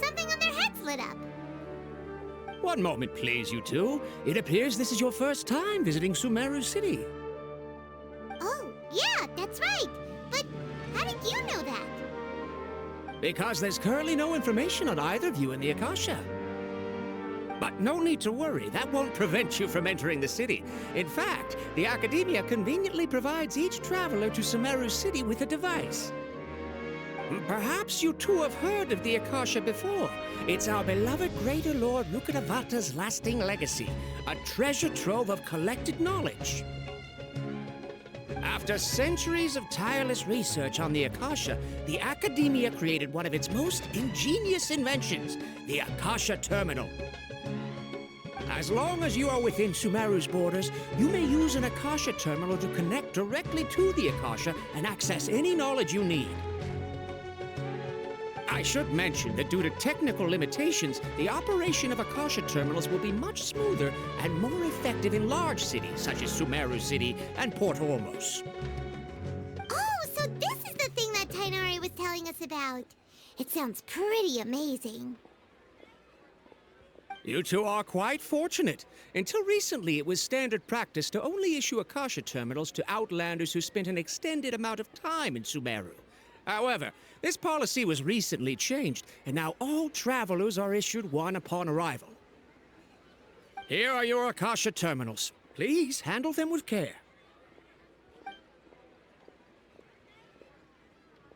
Something on their heads lit up. One moment, please, you two. It appears this is your first time visiting Sumeru City. Oh, yeah, that's right. But how did you know that? Because there's currently no information on either of you in the Akasha. But no need to worry, that won't prevent you from entering the city. In fact, the Academia conveniently provides each traveler to Sumeru City with a device. Perhaps you two have heard of the Akasha before. It's our beloved Greater Lord Rukkhadevata's lasting legacy, a treasure trove of collected knowledge. After centuries of tireless research on the Akasha, the Academia created one of its most ingenious inventions, the Akasha Terminal. As long as you are within Sumeru's borders, you may use an Akasha Terminal to connect directly to the Akasha and access any knowledge you need. I should mention that due to technical limitations, the operation of Akasha terminals will be much smoother and more effective in large cities such as Sumeru City and Port Ormos. Oh, so this is the thing that Tainari was telling us about. It sounds pretty amazing. You two are quite fortunate. Until recently, it was standard practice to only issue Akasha terminals to outlanders who spent an extended amount of time in Sumeru. However, this policy was recently changed, and now all travelers are issued one upon arrival. Here are your Akasha terminals. Please handle them with care.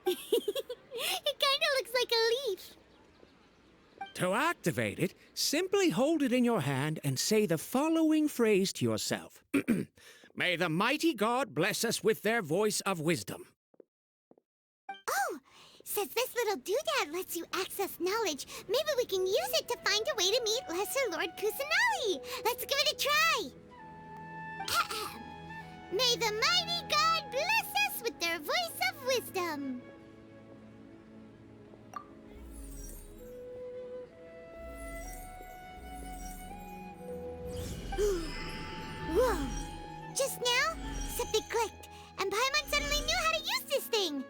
It kinda looks like a leaf. To activate it, simply hold it in your hand and say the following phrase to yourself. May the mighty God bless us with their voice of wisdom. Oh, says this little doodad lets you access knowledge. Maybe we can use it to find a way to meet Lesser Lord Kusanali. Let's give it a try. Ahem. May the mighty God bless us with their voice of wisdom. Whoa! Just now, something clicked, and Paimon suddenly knew how to use this thing.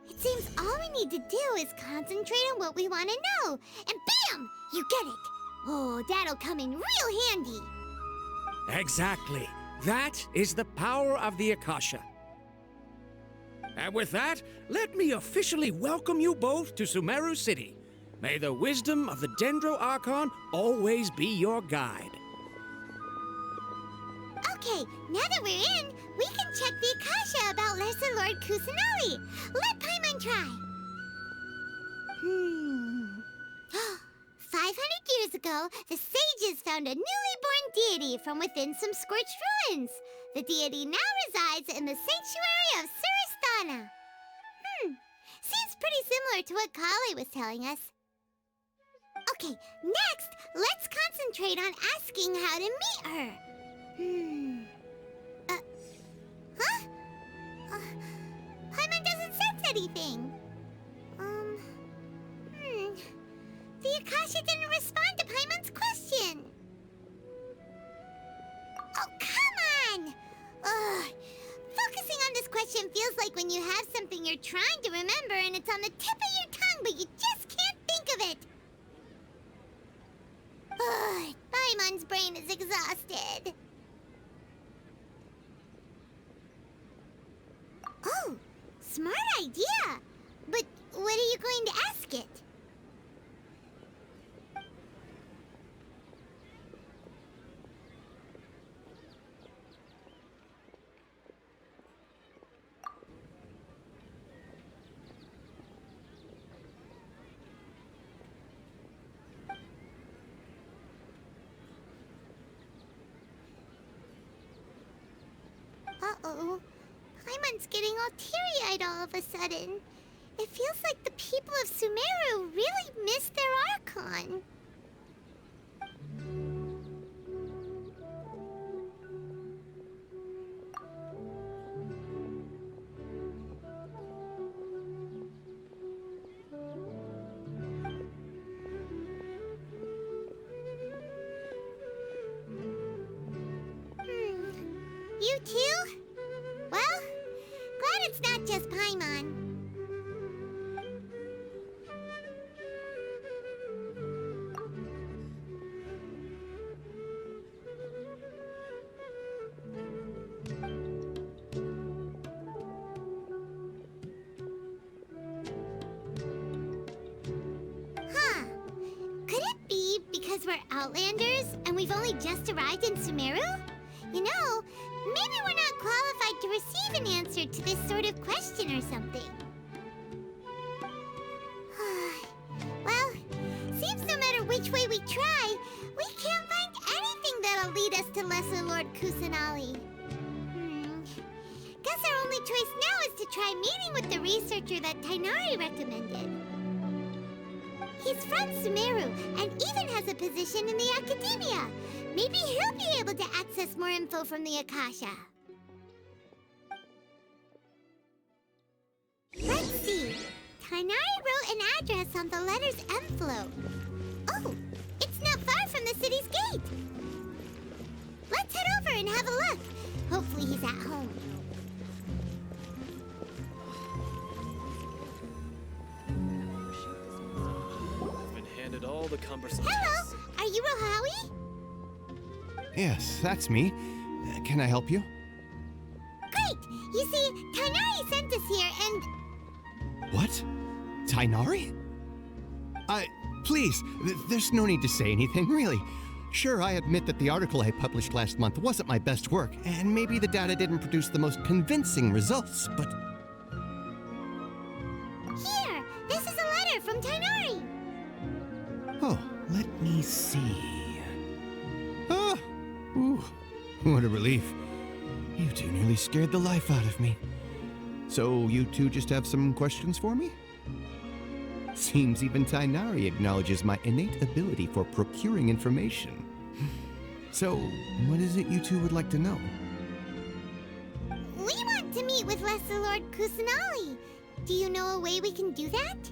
It seems all we need to do is concentrate on what we want to know, and bam! You get it! Oh, that'll come in real handy. Exactly. That is the power of the Akasha. And with that, let me officially welcome you both to Sumeru City. May the wisdom of the Dendro Archon always be your guide. Okay, now that we're in, we can check the Akasha about Lesser Lord Kusanali. Let Paimon try. 500 years ago, the sages found a newly born deity from within some scorched ruins. The deity now resides in the sanctuary of Suristana. Seems pretty similar to what Kali was telling us. Okay, next, let's concentrate on asking how to meet her. Paimon doesn't sense anything. The Akasha didn't respond to Paimon's question. Oh, come on! Ugh. Focusing on this question feels like when you have something you're trying to remember and it's on the tip of your tongue, but you just can't think of it. Ugh, Paimon's brain is exhausted. Oh, smart idea. But what are you going to ask it? Uh-oh. Paimon's getting all teary-eyed all of a sudden. It feels like the people of Sumeru really miss their Archon. You too? Well, glad it's not just Paimon. Could it be because we're Outlanders and we've only just arrived in Sumeru? You know, maybe we're not qualified to receive an answer to this sort of question or something. Well, seems no matter which way we try, we can't find anything that'll lead us to Lesser Lord Kusanali. Guess our only choice now is to try meeting with the researcher that Tighnari recommended. He's from Sumeru and even has a position in the Academia. Maybe he'll be able to access more info from the Akasha. Let's see. Tighnari wrote an address on the letter's envelope. Oh, it's not far from the city's gate. Let's head over and have a look. Hopefully he's at home. All the cumbersome Hello, are you Rohawi? Yes, that's me. Can I help you? Great! You see, Tighnari sent us here and... What? Tighnari? Please, there's no need to say anything, really. Sure, I admit that the article I published last month wasn't my best work, and maybe the data didn't produce the most convincing results, but... Here, this is a letter from Tighnari. Oh, let me see. Ah! Ooh, what a relief. You two nearly scared the life out of me. So you two just have some questions for me? Seems even Tighnari acknowledges my innate ability for procuring information. So, what is it you two would like to know? We want to meet with Lesser Lord Kusanali. Do you know a way we can do that?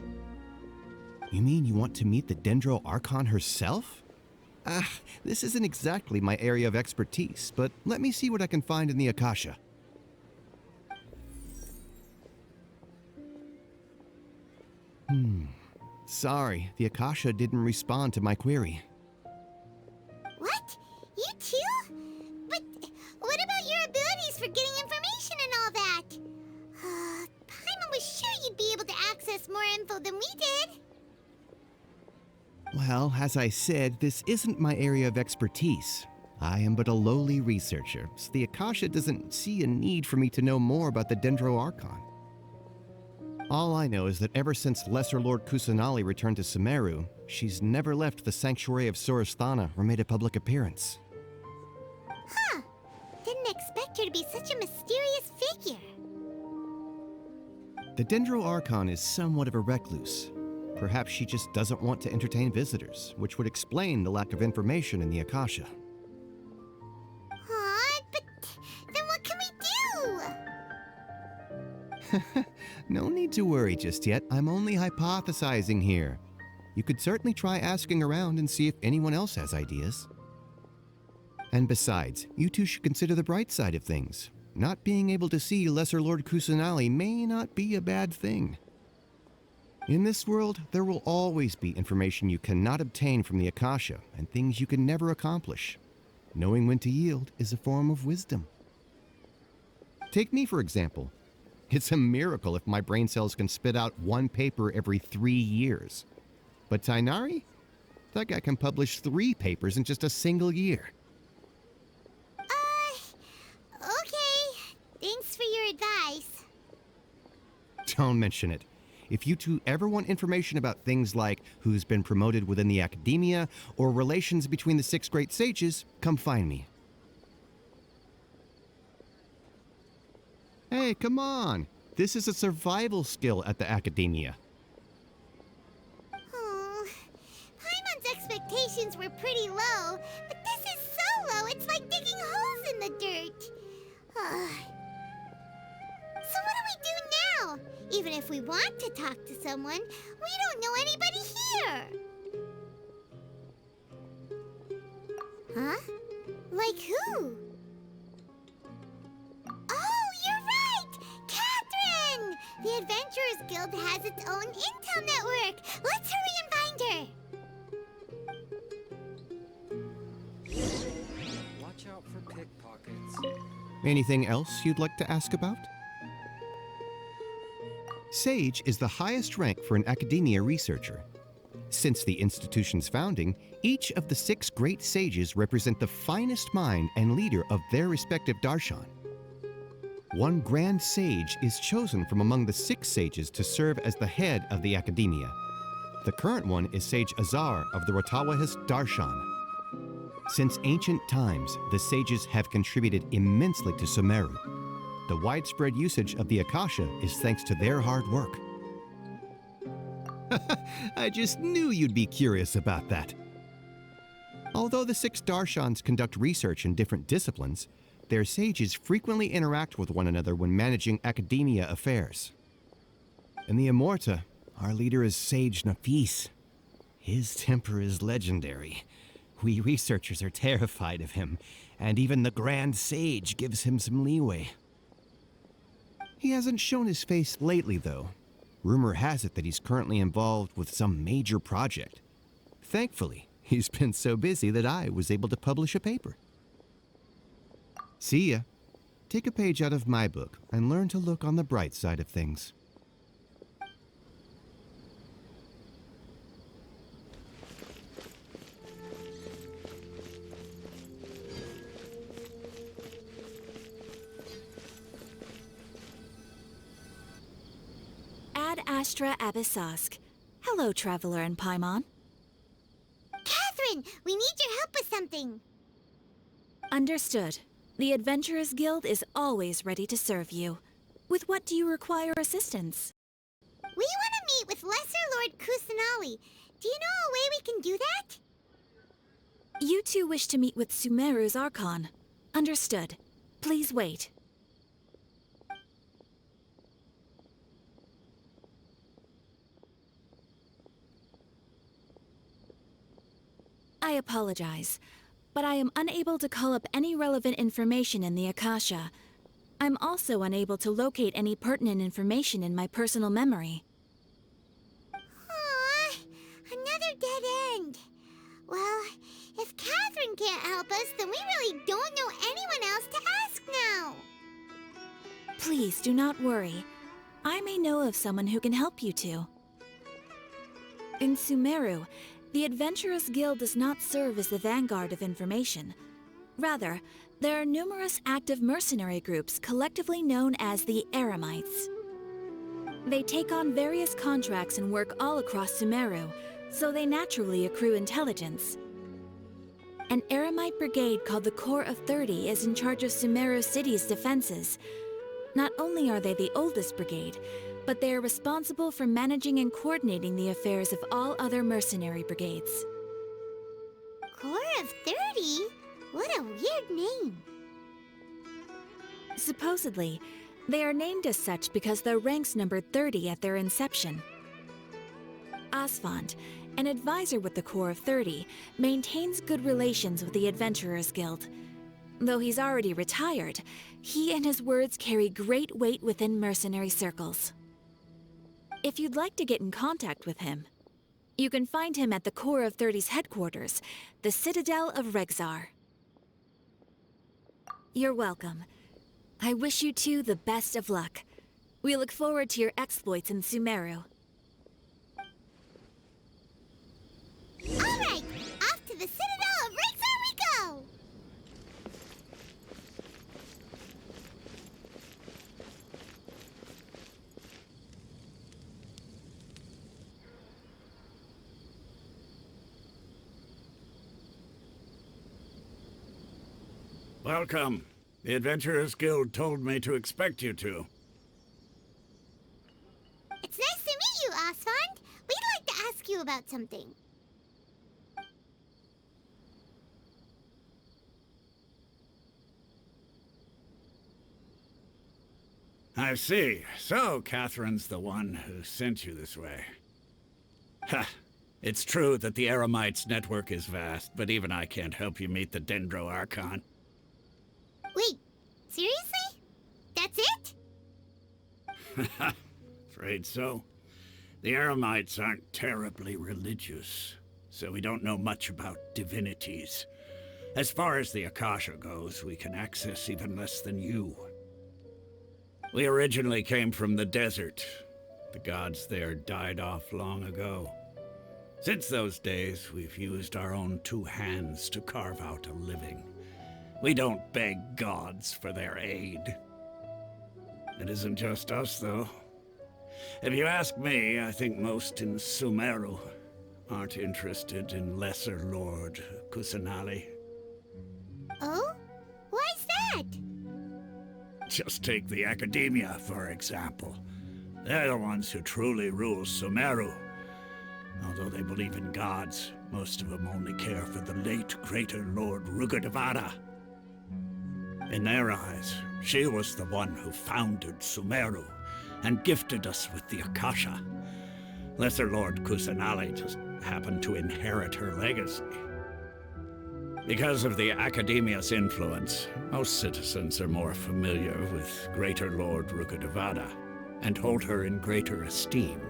You mean you want to meet the Dendro Archon herself? This isn't exactly my area of expertise, but let me see what I can find in the Akasha. Sorry, the Akasha didn't respond to my query. What? You too? But what about your abilities for getting information and all that? Paimon was sure you'd be able to access more info than we did. Well, as I said, this isn't my area of expertise. I am but a lowly researcher, so the Akasha doesn't see a need for me to know more about the Dendro Archon. All I know is that ever since Lesser Lord Kusanali returned to Sumeru, she's never left the sanctuary of Sorasthana or made a public appearance. Huh. Didn't expect her to be such a mysterious figure. The Dendro Archon is somewhat of a recluse. Perhaps she just doesn't want to entertain visitors, which would explain the lack of information in the Akasha. But then what can we do? No need to worry just yet. I'm only hypothesizing here. You could certainly try asking around and see if anyone else has ideas. And besides, you two should consider the bright side of things. Not being able to see Lesser Lord Kusanali may not be a bad thing. In this world, there will always be information you cannot obtain from the Akasha and things you can never accomplish. Knowing when to yield is a form of wisdom. Take me, for example. It's a miracle if my brain cells can spit out one paper every 3 years. But Tighnari? That guy can publish 3 papers in just a single year. Okay. Thanks for your advice. Don't mention it. If you two ever want information about things like who's been promoted within the Academia or relations between the 6 great sages, come find me. Hey, come on! This is a survival skill at the Academia. Paimon's expectations were pretty low, but this is so low it's like digging holes in the dirt. So what do we do now? Even if we want to talk to someone, we don't know anybody here. Huh? Like who? Oh, you're right! Katherine! The Adventurers Guild has its own intel network. Let's hurry and find her. Watch out for pickpockets. Anything else you'd like to ask about? Sage is the highest rank for an Academia researcher. Since the institution's founding, each of the 6 great sages represent the finest mind and leader of their respective darshan. One grand sage is chosen from among the 6 sages to serve as the head of the academia. The current one is Sage Azar of the Ratawahist Darshan. Since ancient times, the sages have contributed immensely to Sumeru. The widespread usage of the Akasha is thanks to their hard work. I just knew you'd be curious about that. Although the 6 Darshans conduct research in different disciplines, their sages frequently interact with one another when managing academia affairs. In the Immorta, our leader is Sage Nafis. His temper is legendary. We researchers are terrified of him, and even the Grand Sage gives him some leeway. He hasn't shown his face lately, though. Rumor has it that he's currently involved with some major project. Thankfully, he's been so busy that I was able to publish a paper. See ya. Take a page out of my book and learn to look on the bright side of things. Ad Astra Abyssosk. Hello, Traveler and Paimon. Katherine, we need your help with something. Understood. The Adventurers Guild is always ready to serve you. With what do you require assistance? We want to meet with Lesser Lord Kusanali. Do you know a way we can do that? You two wish to meet with Sumeru's Archon. Understood. Please wait. I apologize, but I am unable to call up any relevant information in the Akasha. I'm also unable to locate any pertinent information in my personal memory. Aww, another dead end. Well, if Katherine can't help us, then we really don't know anyone else to ask now. Please do not worry. I may know of someone who can help you two. In Sumeru, the Adventurers Guild does not serve as the vanguard of information. Rather, there are numerous active mercenary groups collectively known as the Eremites. They take on various contracts and work all across Sumeru, so they naturally accrue intelligence. An Eremite brigade called the Corps of 30 is in charge of Sumeru City's defenses. Not only are they the oldest brigade, but they are responsible for managing and coordinating the affairs of all other mercenary brigades. Corps of 30? What a weird name. Supposedly, they are named as such because their ranks numbered 30 at their inception. Asfand, an advisor with the Corps of 30, maintains good relations with the Adventurers Guild. Though he's already retired, he and his words carry great weight within mercenary circles. If you'd like to get in contact with him, you can find him at the Corps of 30's headquarters, the Citadel of Regzar. You're welcome. I wish you two the best of luck. We look forward to your exploits in Sumeru. All right, off to the Citadel of Regzar we go! Welcome. The Adventurers Guild told me to expect you two. It's nice to meet you, Asfand. We'd like to ask you about something. I see. So, Katherine's the one who sent you this way. Ha! It's true that the Eremites' network is vast, but even I can't help you meet the Dendro Archon. Wait, seriously? That's it? Afraid so. The Eremites aren't terribly religious, so we don't know much about divinities. As far as the Akasha goes, we can access even less than you. We originally came from the desert. The gods there died off long ago. Since those days, we've used our own two hands to carve out a living. We don't beg gods for their aid. It isn't just us, though. If you ask me, I think most in Sumeru aren't interested in Lesser Lord Kusanali. Oh? Why's that? Just take the Academia, for example. They're the ones who truly rule Sumeru. Although they believe in gods, most of them only care for the late Greater Lord Rugadavada. In their eyes, she was the one who founded Sumeru and gifted us with the Akasha. Lesser Lord Kusanali just happened to inherit her legacy. Because of the Academia's influence, most citizens are more familiar with Greater Lord Rugadavada and hold her in greater esteem.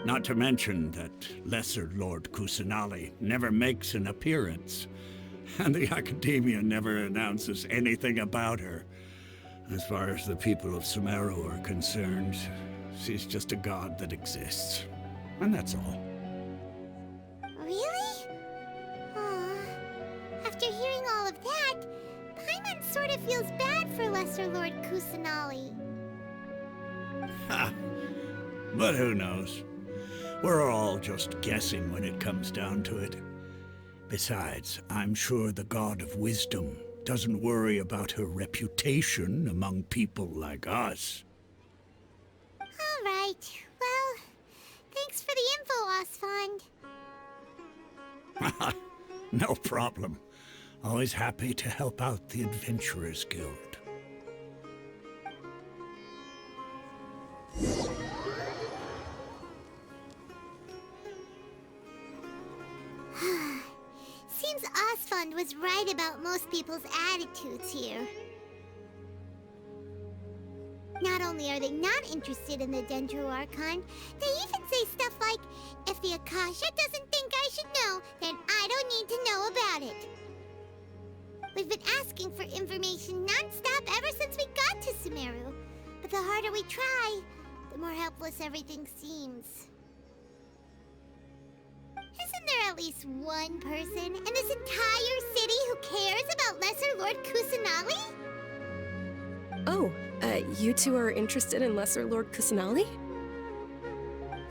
Not to mention that Lesser Lord Kusanali never makes an appearance, and the Academia never announces anything about her. As far as the people of Sumeru are concerned, she's just a god that exists. And that's all. Really? Aw. After hearing all of that, Paimon sort of feels bad for Lesser Lord Kusanali. Ha! But who knows? We're all just guessing when it comes down to it. Besides, I'm sure the God of Wisdom doesn't worry about her reputation among people like us. All right. Well, thanks for the info, Osfond. No problem. Always happy to help out the Adventurers Guild. Seems Osfond was right about most people's attitudes here. Not only are they not interested in the Dendro Archon, they even say stuff like, if the Akasha doesn't think I should know, then I don't need to know about it. We've been asking for information non-stop ever since we got to Sumeru, but the harder we try, the more helpless everything seems. Isn't there at least one person in this entire city who cares about Lesser Lord Kusanali? Oh, you two are interested in Lesser Lord Kusanali?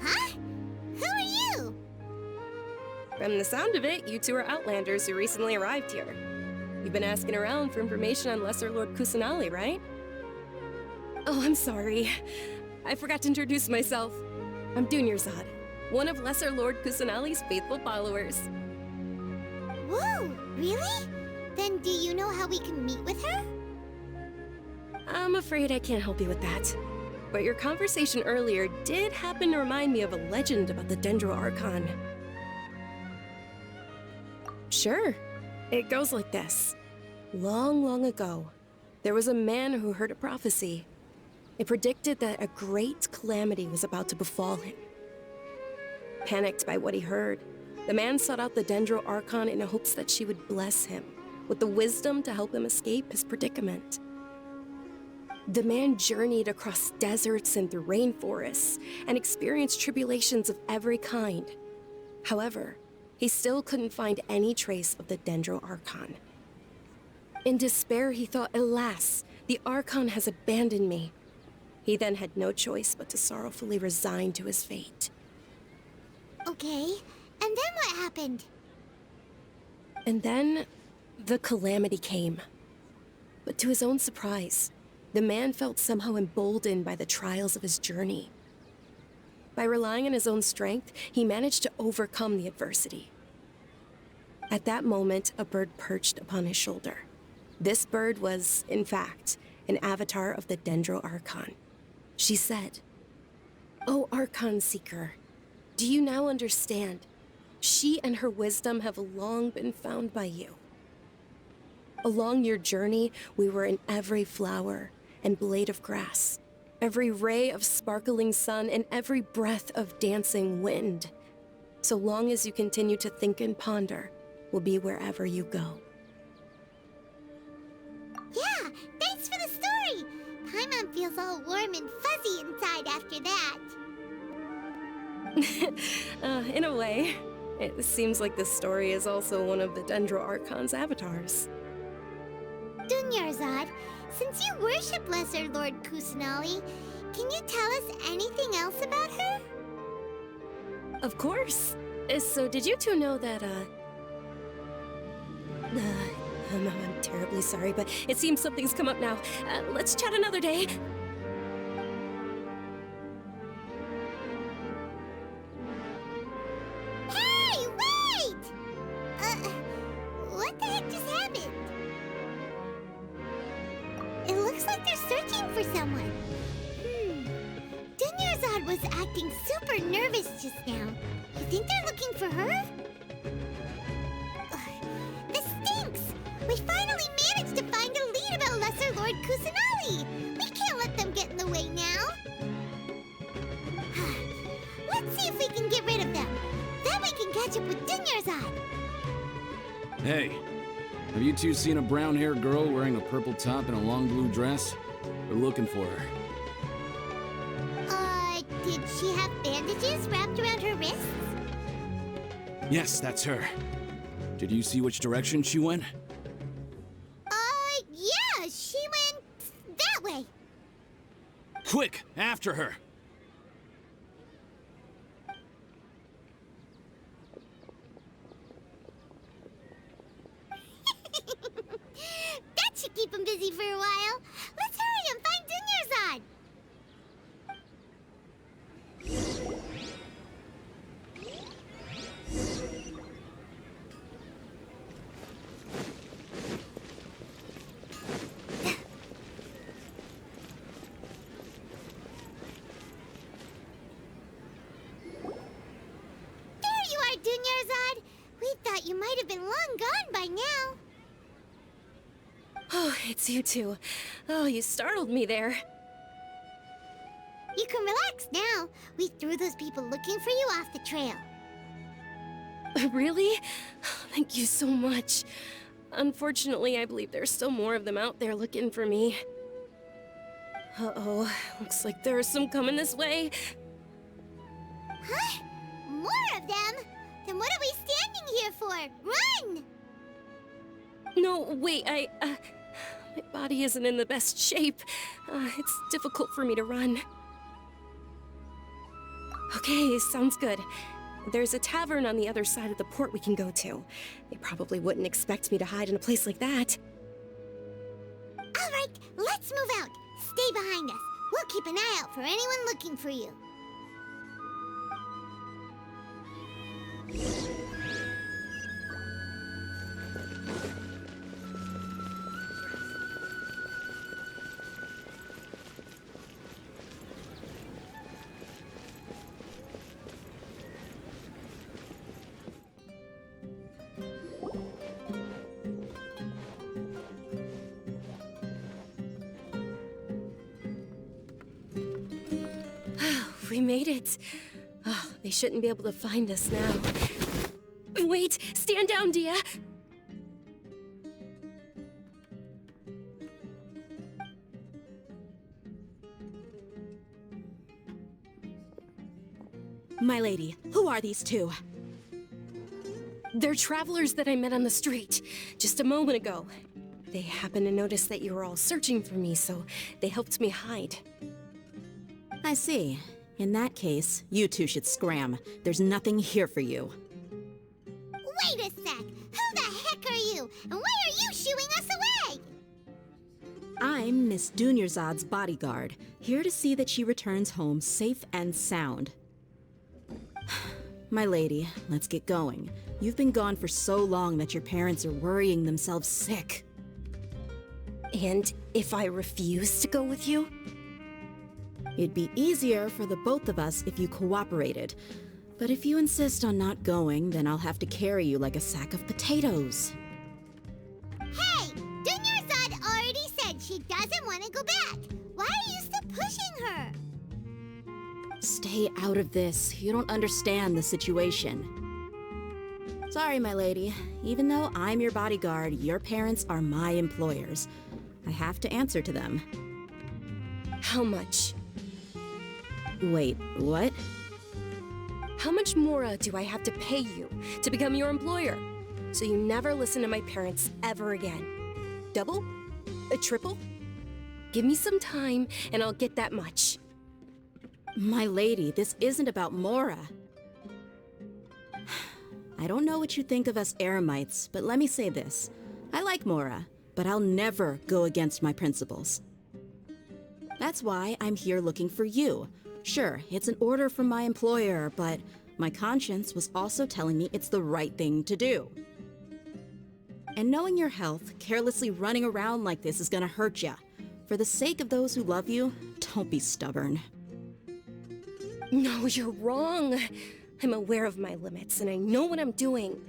Huh? Who are you? From the sound of it, you two are Outlanders who recently arrived here. You've been asking around for information on Lesser Lord Kusanali, right? Oh, I'm sorry. I forgot to introduce myself. I'm Dunyarzad, one of Lesser Lord Kusanali's faithful followers. Whoa, really? Then do you know how we can meet with her? I'm afraid I can't help you with that. But your conversation earlier did happen to remind me of a legend about the Dendro Archon. Sure. It goes like this. Long, long ago, there was a man who heard a prophecy. It predicted that a great calamity was about to befall him. Panicked by what he heard, the man sought out the Dendro Archon in hopes that she would bless him with the wisdom to help him escape his predicament. The man journeyed across deserts and through rainforests and experienced tribulations of every kind. However, he still couldn't find any trace of the Dendro Archon. In despair, he thought, alas, the Archon has abandoned me. He then had no choice but to sorrowfully resign to his fate. Okay, and then what happened? And then, the calamity came. But to his own surprise, the man felt somehow emboldened by the trials of his journey. By relying on his own strength, he managed to overcome the adversity. At that moment, a bird perched upon his shoulder. This bird was, in fact, an avatar of the Dendro Archon. She said, "O Archon Seeker, do you now understand? She and her wisdom have long been found by you. Along your journey, we were in every flower and blade of grass, every ray of sparkling sun, and every breath of dancing wind. So long as you continue to think and ponder, we'll be wherever you go." Yeah, thanks for the story! Paimon feels all warm and fuzzy inside after that. in a way. It seems like this story is also one of the Dendro Archon's avatars. Dunyarzad, since you worship Lesser Lord Kusanali, can you tell us anything else about her? Of course. So did you two know that, I'm terribly sorry, but it seems something's come up now. Let's chat another day. Hey, wait! What the heck just happened? It looks like they're searching for someone. Dunyarzad was acting super nervous just now. You think they're looking for her? This stinks! We finally managed to find a lead about Lesser Lord Kusanali! We can't let them get in the way now! Let's see if we can get rid of them. Then we can catch up with Dunyarzad! Hey, have you two seen a brown-haired girl wearing a purple top and a long blue dress? We're looking for her. Did she have bandages wrapped around her wrists? Yes, that's her. Did you see which direction she went? Yeah, she went that way. Quick, after her! That should keep him busy for a while. Let's hurry and find Dunyarzad. Dunyarzad, we thought you might have been long gone by now. Oh, it's you two. Oh, you startled me there. You can relax now. We threw those people looking for you off the trail. Really? Thank you so much. Unfortunately, I believe there's still more of them out there looking for me. Uh-oh, looks like there are some coming this way. Huh? More of them? Then what are we standing here for? Run! No, wait, my body isn't in the best shape. It's difficult for me to run. Okay, sounds good. There's a tavern on the other side of the port we can go to. They probably wouldn't expect me to hide in a place like that. All right, let's move out. Stay behind us. We'll keep an eye out for anyone looking for you. We made it. Oh, they shouldn't be able to find us now. Wait! Stand down, Dehya! My lady, who are these two? They're travelers that I met on the street just a moment ago. They happened to notice that you were all searching for me, so they helped me hide. I see. In that case, you two should scram. There's nothing here for you. Wait a sec! Who the heck are you? And why are you shooing us away? I'm Miss Dunyarzad's bodyguard, here to see that she returns home safe and sound. My lady, let's get going. You've been gone for so long that your parents are worrying themselves sick. And if I refuse to go with you? It'd be easier for the both of us if you cooperated. But if you insist on not going, then I'll have to carry you like a sack of potatoes. Hey! Dunyarzad already said she doesn't want to go back. Why are you still pushing her? Stay out of this. You don't understand the situation. Sorry, my lady. Even though I'm your bodyguard, your parents are my employers. I have to answer to them. How much? Wait, what? How much more do I have to pay you to become your employer? So you never listen to my parents ever again. Double? A triple? Give me some time and I'll get that much. My lady, this isn't about Mora. I don't know what you think of us Eremites, but let me say this. I like Mora, but I'll never go against my principles. That's why I'm here looking for you. Sure, it's an order from my employer, but my conscience was also telling me it's the right thing to do. And knowing your health, carelessly running around like this is gonna hurt ya. For the sake of those who love you, don't be stubborn. No, you're wrong. I'm aware of my limits and I know what I'm doing.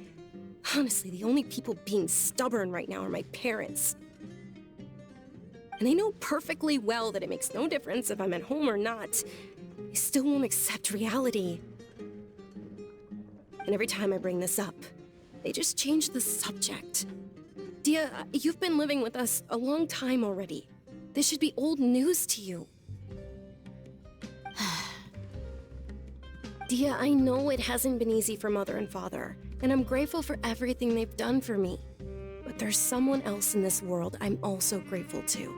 Honestly, the only people being stubborn right now are my parents. And I know perfectly well that it makes no difference if I'm at home or not. I still won't accept reality. And every time I bring this up, they just change the subject. Dehya, you've been living with us a long time already. This should be old news to you. Dehya, I know it hasn't been easy for Mother and Father, and I'm grateful for everything they've done for me. But there's someone else in this world I'm also grateful to.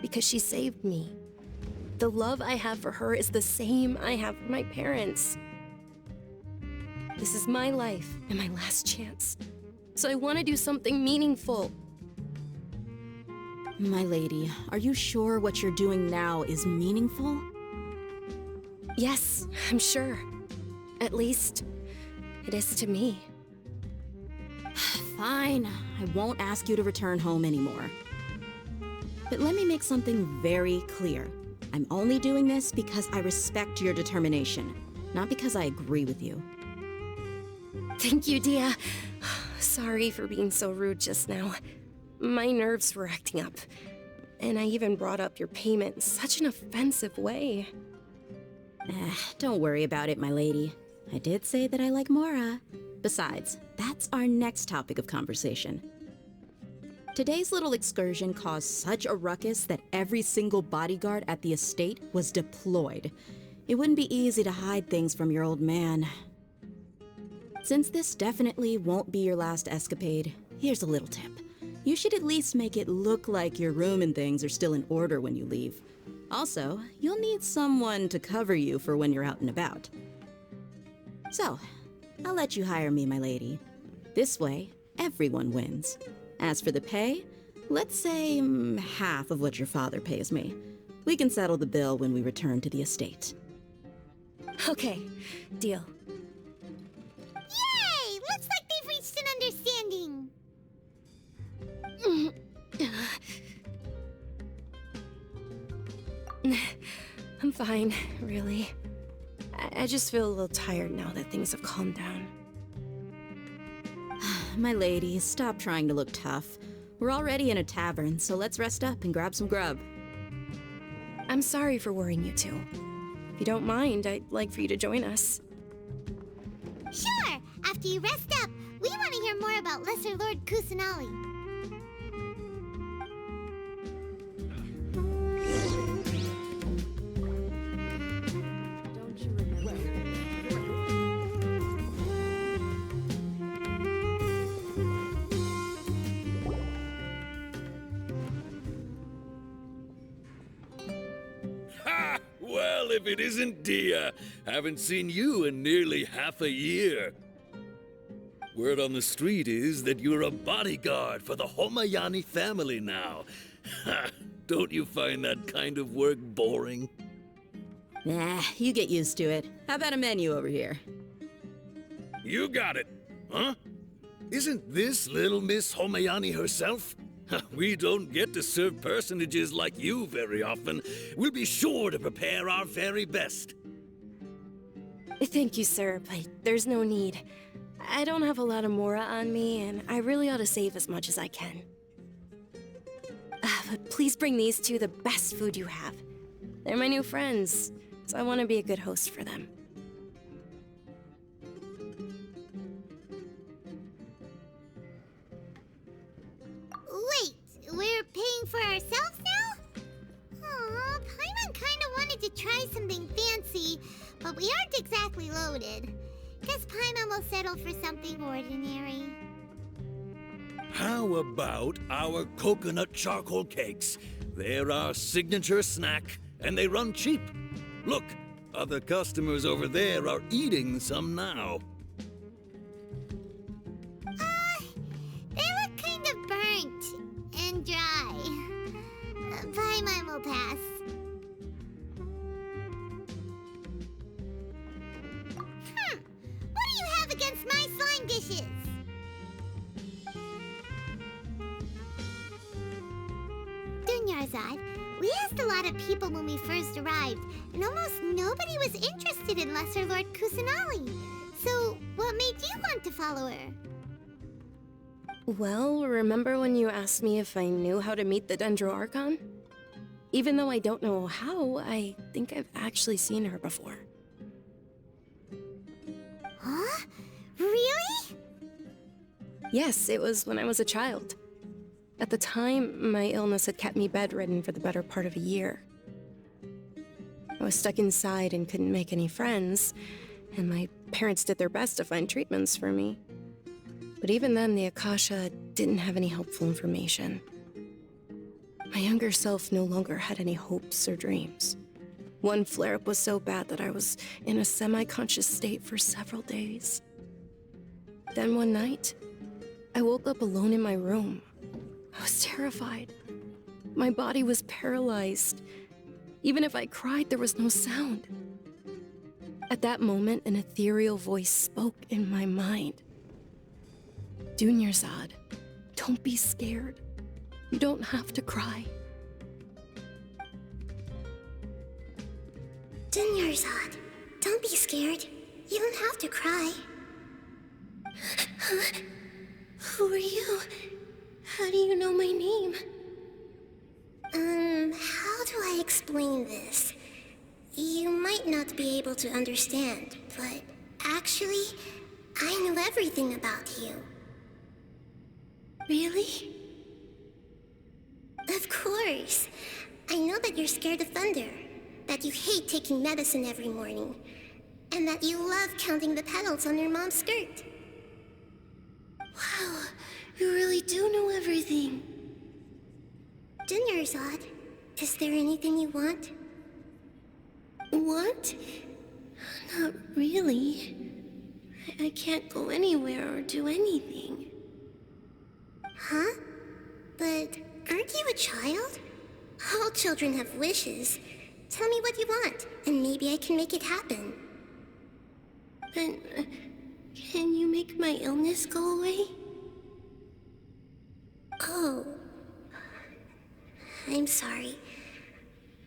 Because she saved me. The love I have for her is the same I have for my parents. This is my life and my last chance. So I want to do something meaningful. My lady, are you sure what you're doing now is meaningful? Yes, I'm sure. At least, it is to me. Fine, I won't ask you to return home anymore. But let me make something very clear. I'm only doing this because I respect your determination, not because I agree with you. Thank you, Dehya. Sorry for being so rude just now. My nerves were acting up. And I even brought up your payment in such an offensive way. Don't worry about it, my lady. I did say that I like Mora. Besides, that's our next topic of conversation. Today's little excursion caused such a ruckus that every single bodyguard at the estate was deployed. It wouldn't be easy to hide things from your old man. Since this definitely won't be your last escapade, here's a little tip. You should at least make it look like your room and things are still in order when you leave. Also, you'll need someone to cover you for when you're out and about. So, I'll let you hire me, my lady. This way, everyone wins. As for the pay, let's say half of what your father pays me. We can settle the bill when we return to the estate. Okay, deal. Yay! Looks like they've reached an understanding. I'm fine, really. I just feel a little tired now that things have calmed down. My lady, stop trying to look tough. We're already in a tavern, so let's rest up and grab some grub. I'm sorry for worrying you two. If you don't mind, I'd like for you to join us. Sure! After you rest up, we want to hear more about Lesser Lord Kusanali. Ha! Well, if it isn't Dehya, haven't seen you in nearly half a year. Word on the street is that you're a bodyguard for the Homayani family now. Ha! Don't you find that kind of work boring? Nah, you get used to it. How about a menu over here? You got it, huh? Isn't this little Miss Homayani herself? We don't get to serve personages like you very often. We'll be sure to prepare our very best. Thank you, sir, but there's no need. I don't have a lot of Mora on me, and I really ought to save as much as I can. But please bring these two the best food you have. They're my new friends, so I want to be a good host for them. Wait, we're paying for ourselves now? Aw, Paimon kinda wanted to try something fancy, but we aren't exactly exactly loaded. Guess Paimon will settle for something ordinary. How about our coconut charcoal cakes? They're our signature snack, and they run cheap. Look, other customers over there are eating some now. They look kind of burnt and dry. Paimon will pass. What do you have against my slime dishes? Dunyarzad, we asked a lot of people when we first arrived, and almost nobody was interested in Lesser Lord Kusanali. So, what made you want to follow her? Well, remember when you asked me if I knew how to meet the Dendroarchon? Even though I don't know how, I think I've actually seen her before. Huh? Really? Yes, it was when I was a child. At the time, my illness had kept me bedridden for the better part of a year. I was stuck inside and couldn't make any friends, and my parents did their best to find treatments for me. But even then, the Akasha didn't have any helpful information. My younger self no longer had any hopes or dreams. One flare-up was so bad that I was in a semi-conscious state for several days. Then one night, I woke up alone in my room. I was terrified. My body was paralyzed. Even if I cried, there was no sound. At that moment, an ethereal voice spoke in my mind. Dunyarzad, don't be scared. You don't have to cry. Dunyarzad, don't be scared. You don't have to cry. Who are you? How do you know my name? How do I explain this? You might not be able to understand, but actually, I know everything about you. Really? Of course. I know that you're scared of thunder, that you hate taking medicine every morning, and that you love counting the petals on your mom's skirt. Wow, you really do know everything. Dunyarzad, is there anything you want? Want? Not really. I can't go anywhere or do anything. Huh? But aren't you a child? All children have wishes. Tell me what you want, and maybe I can make it happen. But can you make my illness go away? Oh. I'm sorry,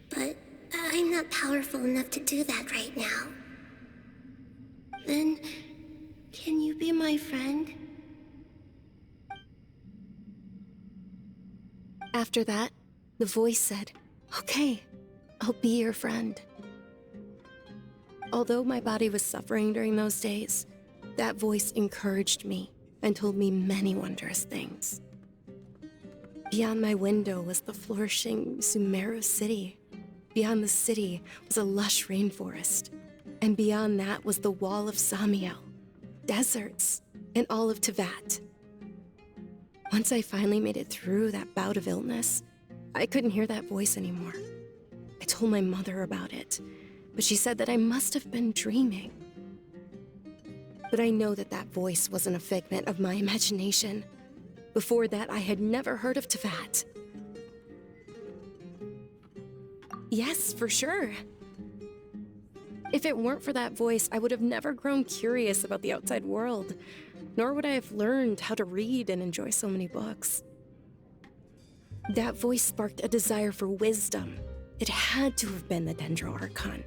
but I'm not powerful enough to do that right now. Then, can you be my friend? After that, the voice said, "Okay, I'll be your friend." Although my body was suffering during those days, that voice encouraged me and told me many wondrous things. Beyond my window was the flourishing Sumeru City. Beyond the city was a lush rainforest. And beyond that was the wall of Samiel, deserts, and all of Teyvat. Once I finally made it through that bout of illness, I couldn't hear that voice anymore. I told my mother about it, but she said that I must have been dreaming. But I know that that voice wasn't a figment of my imagination. Before that, I had never heard of Teyvat. Yes, for sure. If it weren't for that voice, I would have never grown curious about the outside world, nor would I have learned how to read and enjoy so many books. That voice sparked a desire for wisdom. It had to have been the Dendroarchon.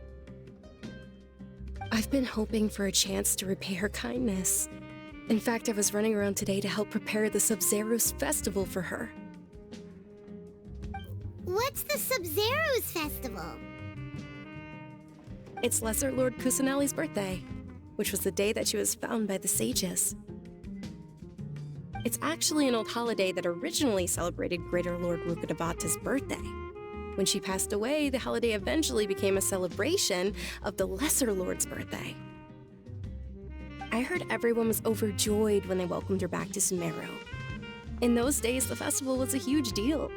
I've been hoping for a chance to repay her kindness. In fact, I was running around today to help prepare the Sub-Zerus festival for her. What's the Sub-Zerus festival? It's Lesser Lord Kusanali's birthday, which was the day that she was found by the sages. It's actually an old holiday that originally celebrated Greater Lord Rukkhadevata's birthday. When she passed away, the holiday eventually became a celebration of the Lesser Lord's birthday. I heard everyone was overjoyed when they welcomed her back to Sumeru. In those days, the festival was a huge deal.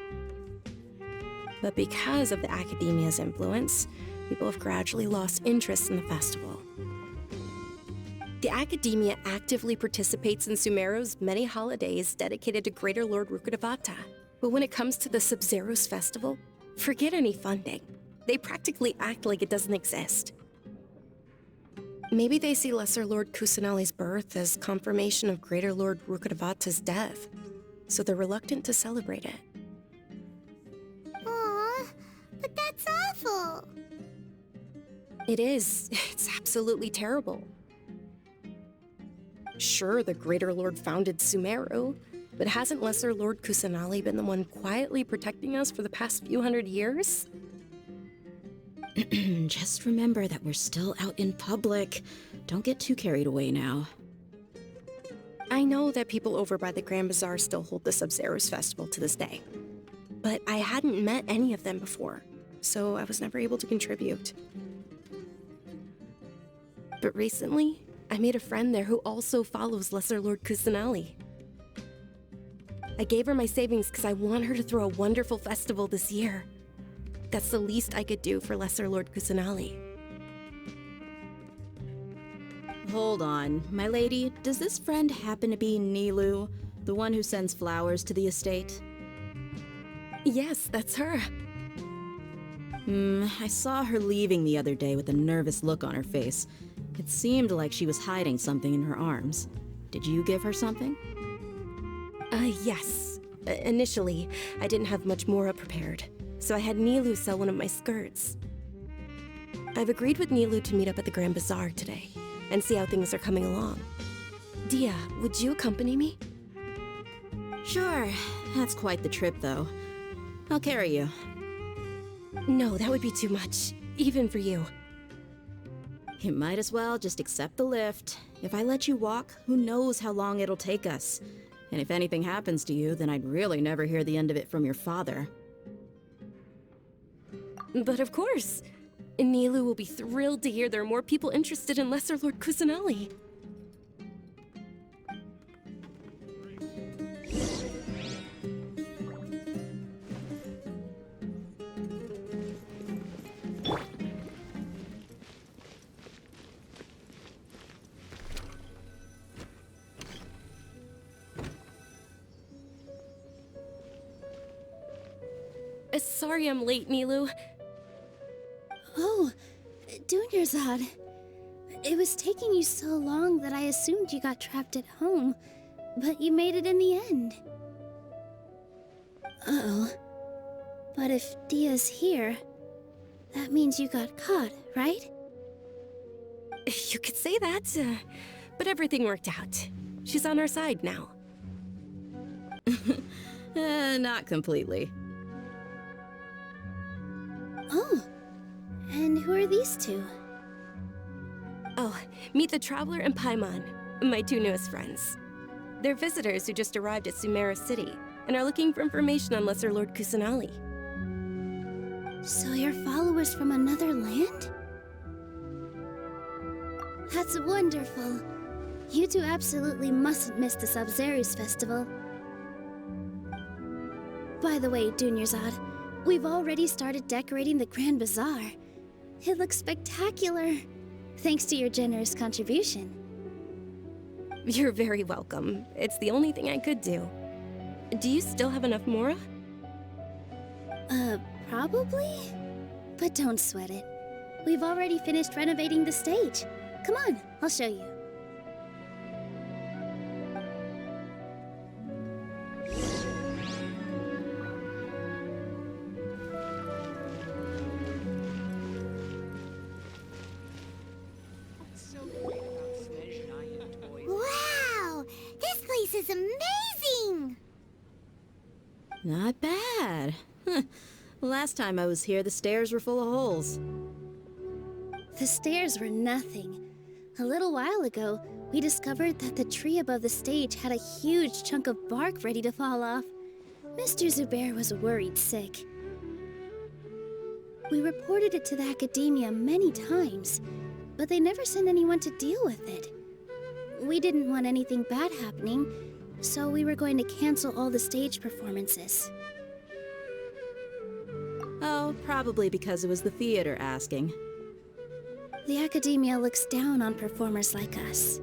But because of the Academia's influence, people have gradually lost interest in the festival. The Academia actively participates in Sumeru's many holidays dedicated to Greater Lord Rukkhadevata. But when it comes to the Sub-Zero's festival, forget any funding. They practically act like it doesn't exist. Maybe they see Lesser Lord Kusanali's birth as confirmation of Greater Lord Rukkhadevata's death, so they're reluctant to celebrate it. Aw, but that's awful. It is. It's absolutely terrible. Sure, the Greater Lord founded Sumeru, but hasn't Lesser Lord Kusanali been the one quietly protecting us for the past few hundred years? Just remember that we're still out in public. Don't get too carried away now. I know that people over by the Grand Bazaar still hold the Sub-Zero's festival to this day, but I hadn't met any of them before, so I was never able to contribute. But recently, I made a friend there who also follows Lesser Lord Kusanali. I gave her my savings because I want her to throw a wonderful festival this year. That's the least I could do for Lesser Lord Kusanali. Hold on, my lady. Does this friend happen to be Nilou, the one who sends flowers to the estate? Yes, that's her. I saw her leaving the other day with a nervous look on her face. It seemed like she was hiding something in her arms. Did you give her something? Yes. Initially, I didn't have much Mora prepared, so I had Nilou sell one of my skirts. I've agreed with Nilou to meet up at the Grand Bazaar today, and see how things are coming along. Dehya, would you accompany me? Sure. That's quite the trip, though. I'll carry you. No, that would be too much, even for you. You might as well just accept the lift. If I let you walk, who knows how long it'll take us. And if anything happens to you, then I'd really never hear the end of it from your father. But of course. Nilou will be thrilled to hear there are more people interested in Lesser Lord Kusanali. Sorry I'm late, Nilou. Oh, Dunyarzad. It was taking you so long that I assumed you got trapped at home, but you made it in the end. Uh-oh. But if Dehya's here, that means you got caught, right? You could say that, but everything worked out. She's on our side now. Not completely. Oh, and who are these two? Oh, meet the Traveler and Paimon, my two newest friends. They're visitors who just arrived at Sumeru City and are looking for information on Lesser Lord Kusanali. So you're followers from another land? That's wonderful. You two absolutely mustn't miss the Sub-Zero's festival. By the way, Dunyarzad, we've already started decorating the Grand Bazaar. It looks spectacular, thanks to your generous contribution. You're very welcome. It's the only thing I could do. Do you still have enough Mora? Probably? But don't sweat it. We've already finished renovating the stage. Come on, I'll show you. Wow! This place is amazing! Not bad. Last time I was here, the stairs were full of holes. The stairs were nothing. A little while ago, we discovered that the tree above the stage had a huge chunk of bark ready to fall off. Mr. Zubair was worried sick. We reported it to the Academia many times, but they never sent anyone to deal with it. we didn't want anything bad happening, so we were going to cancel all the stage performances. Oh, probably because it was the theater asking. The Academia looks down on performers like us.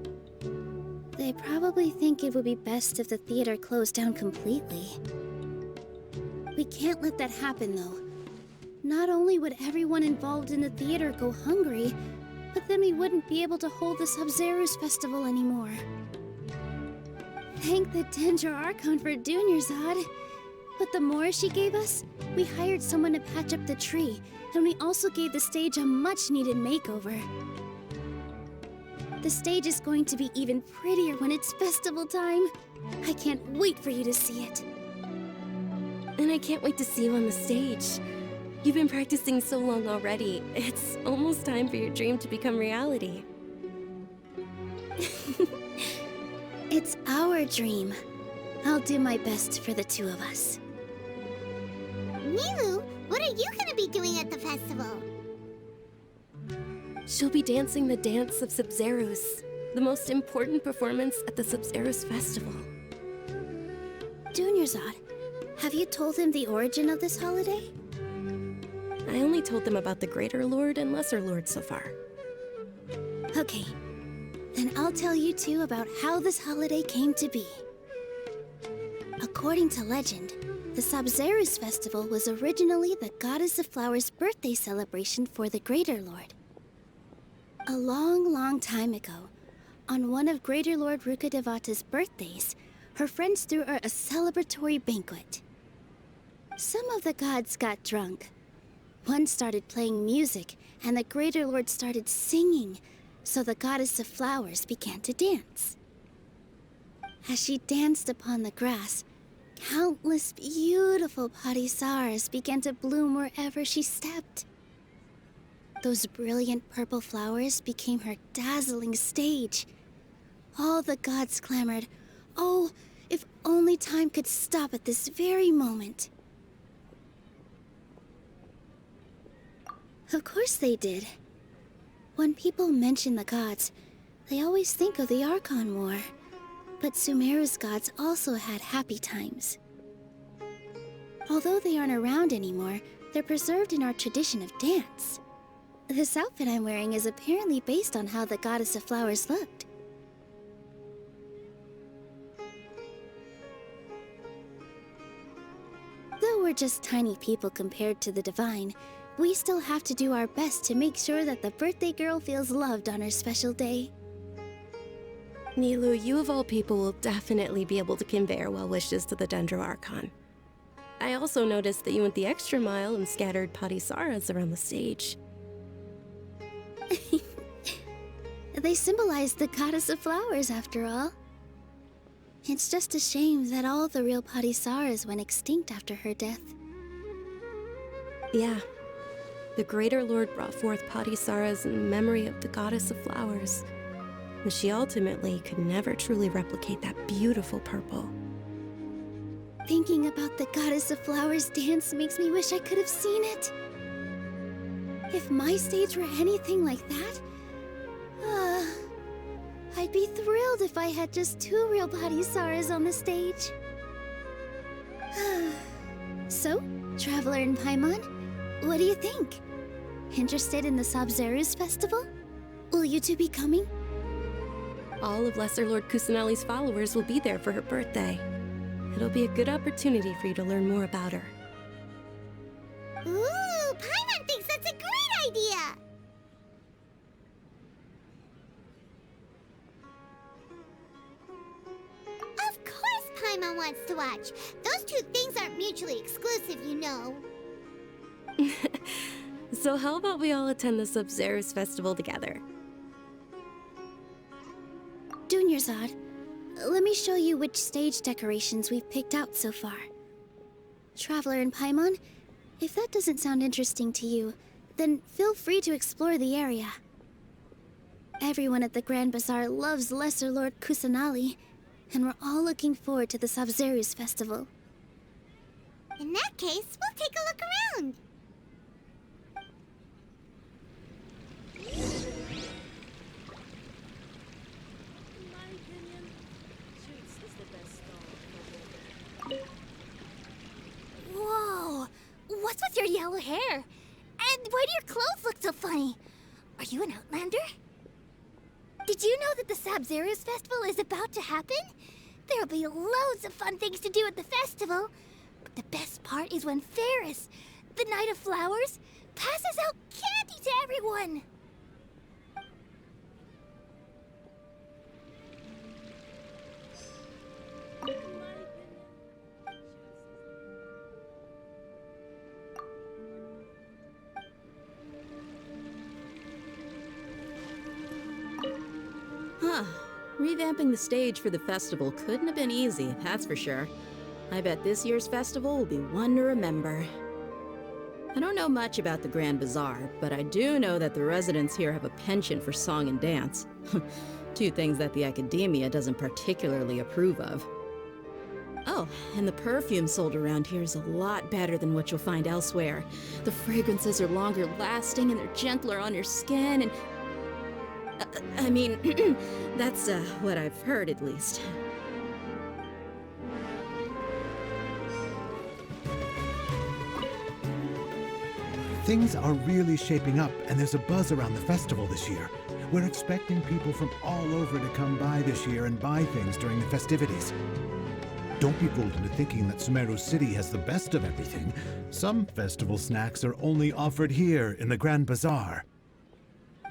They probably think it would be best if the theater closed down completely. We can't let that happen, though. Not only would everyone involved in the theater go hungry, but then we wouldn't be able to hold the Sub-Zero's festival anymore. Thank the Dendro Archon for Dunyarzad. But the more she gave us, we hired someone to patch up the tree, and we also gave the stage a much-needed makeover. The stage is going to be even prettier when it's festival time. I can't wait for you to see it. And I can't wait to see you on the stage. You've been practicing so long already. It's almost time for your dream to become reality. It's our dream. I'll do my best for the two of us. Nilou, what are you gonna be doing at the festival? She'll be dancing the dance of Sub-Zeros, the most important performance at the Sub-Zeros festival. Dunyarzad, have you told him the origin of this holiday? I only told them about the Greater Lord and Lesser Lord so far. Okay, then I'll tell you two about how this holiday came to be. According to legend, the Sub-Zeros festival was originally the Goddess of Flowers' birthday celebration for the Greater Lord. A long, long time ago, on one of Greater Lord Rukkhadevata's birthdays, her friends threw her a celebratory banquet. Some of the gods got drunk. One started playing music, and the Greater Lord started singing, so the Goddess of Flowers began to dance. As she danced upon the grass, countless beautiful parisaras began to bloom wherever she stepped. Those brilliant purple flowers became her dazzling stage. All the gods clamored, "Oh, if only time could stop at this very moment." Of course they did. When people mention the gods, they always think of the Archon War. But Sumeru's gods also had happy times. Although they aren't around anymore, they're preserved in our tradition of dance. This outfit I'm wearing is apparently based on how the Goddess of Flowers looked. Though we're just tiny people compared to the Divine, we still have to do our best to make sure that the birthday girl feels loved on her special day. Nilou, you of all people will definitely be able to convey our well wishes to the Dendro Archon. I also noticed that you went the extra mile and scattered parisaras around the stage. They symbolize the Goddess of Flowers, after all. It's just a shame that all the real parisaras went extinct after her death. Yeah. The Greater Lord brought forth parisaras in memory of the Goddess of Flowers, and she ultimately could never truly replicate that beautiful purple. Thinking about the Goddess of Flowers dance makes me wish I could have seen it. If my stage were anything like that, I'd be thrilled if I had just 2 real parisaras on the stage. So, Traveler and Paimon, what do you think? Interested in the Sub-Zero's festival? Will you two be coming? All of Lesser Lord Kusanali's followers will be there for her birthday. It'll be a good opportunity for you to learn more about her. Ooh, Paimon thinks that's a great idea! Of course Paimon wants to watch. Those two things aren't mutually exclusive, you know. So how about we all attend the Sub-Zero's festival together? Dunyarzad, let me show you which stage decorations we've picked out so far. Traveler and Paimon, if that doesn't sound interesting to you, then feel free to explore the area. Everyone at the Grand Bazaar loves Lesser Lord Kusanali, and we're all looking forward to the Sub-Zero's festival. In that case, we'll take a look around. yellow hair? And why do your clothes look so funny? Are you an outlander? Did you know that the Sabzeruz festival is about to happen? There'll be loads of fun things to do at the festival. But the best part is when Ferris, the Knight of Flowers, passes out candy to everyone. Huh. Revamping the stage for the festival couldn't have been easy, that's for sure. I bet this year's festival will be one to remember. I don't know much about the Grand Bazaar, but I do know that the residents here have a penchant for song and dance. Two things that the Academia doesn't particularly approve of. Oh, and the perfume sold around here is a lot better than what you'll find elsewhere. The fragrances are longer lasting and they're gentler on your skin and... I mean, that's what I've heard at least. Things are really shaping up, and there's a buzz around the festival this year. We're expecting people from all over to come by this year and buy things during the festivities. Don't be fooled into thinking that Sumeru City has the best of everything. Some festival snacks are only offered here in the Grand Bazaar.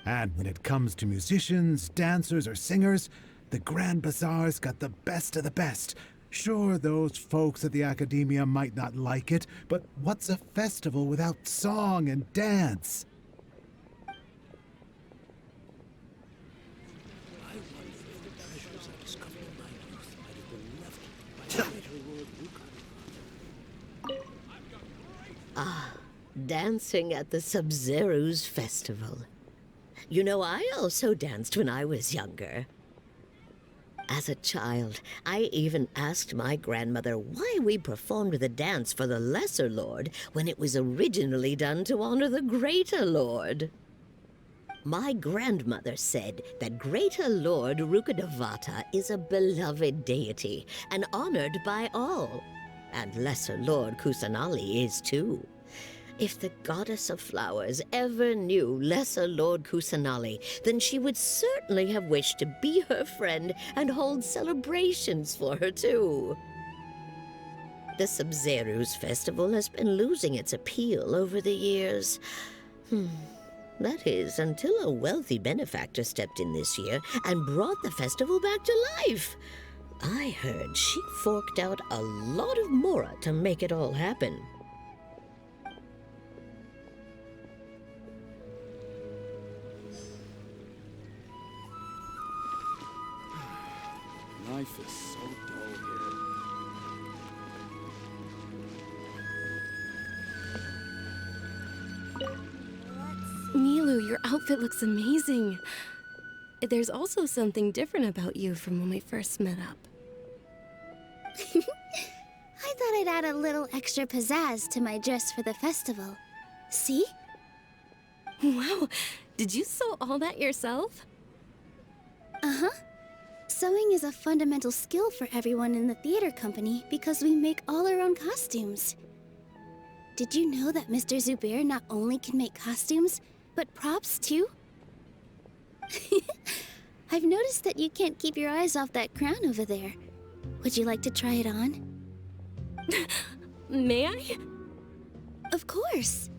And when it comes to musicians, dancers, or singers, the Grand Bazaar's got the best of the best. Sure, those folks at the Academia might not like it, but what's a festival without song and dance? Dancing at the Sabzeruz festival. You know, I also danced when I was younger. As a child, I even asked my grandmother why we performed the dance for the Lesser Lord when it was originally done to honor the Greater Lord. My grandmother said that Greater Lord Rukkhadevata is a beloved deity and honored by all. And Lesser Lord Kusanali is too. If the Goddess of Flowers ever knew Lesser Lord Kusanali, then she would certainly have wished to be her friend and hold celebrations for her too. The Sabzeruz festival has been losing its appeal over the years. That is, until a wealthy benefactor stepped in this year and brought the festival back to life. I heard she forked out a lot of mora to make it all happen. Life is so dull here. Nilou, your outfit looks amazing. There's also something different about you from when we first met up. I thought I'd add a little extra pizzazz to my dress for the festival. See? Wow, did you sew all that yourself? Uh-huh. Sewing is a fundamental skill for everyone in the theater company because we make all our own costumes. Did you know that Mr. Zubair not only can make costumes, but props too? I've noticed that you can't keep your eyes off that crown over there. Would you like to try it on? May I? Of course.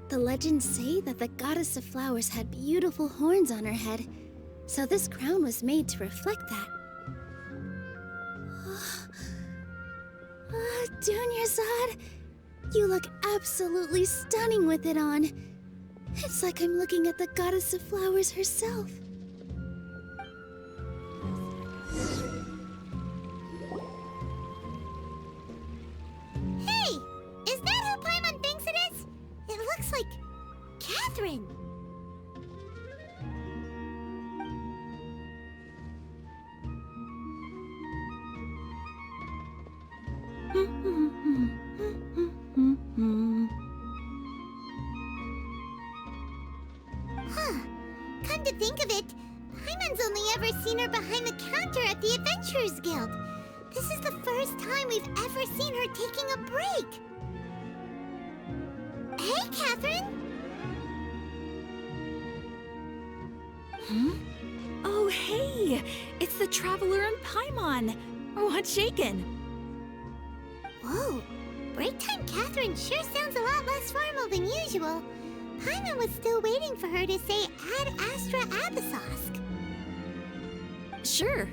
The legends say that the Goddess of Flowers had beautiful horns on her head, so this crown was made to reflect that. Dunyarzad, you look absolutely stunning with it on. It's like I'm looking at the Goddess of Flowers herself. Hey! Is that who Paimon thinks it is? It looks like Katherine. Come to think of it, Paimon's only ever seen her behind the counter at the Adventurers Guild. This is the first time we've ever seen her taking a break. Hey, Katherine! Hmm? Oh, hey! It's the Traveler and Paimon! What's shaken? Whoa, break-time Katherine sure sounds a lot less formal than usual. Paimon was still waiting for her to say Ad Astra Abyssosque. Sure.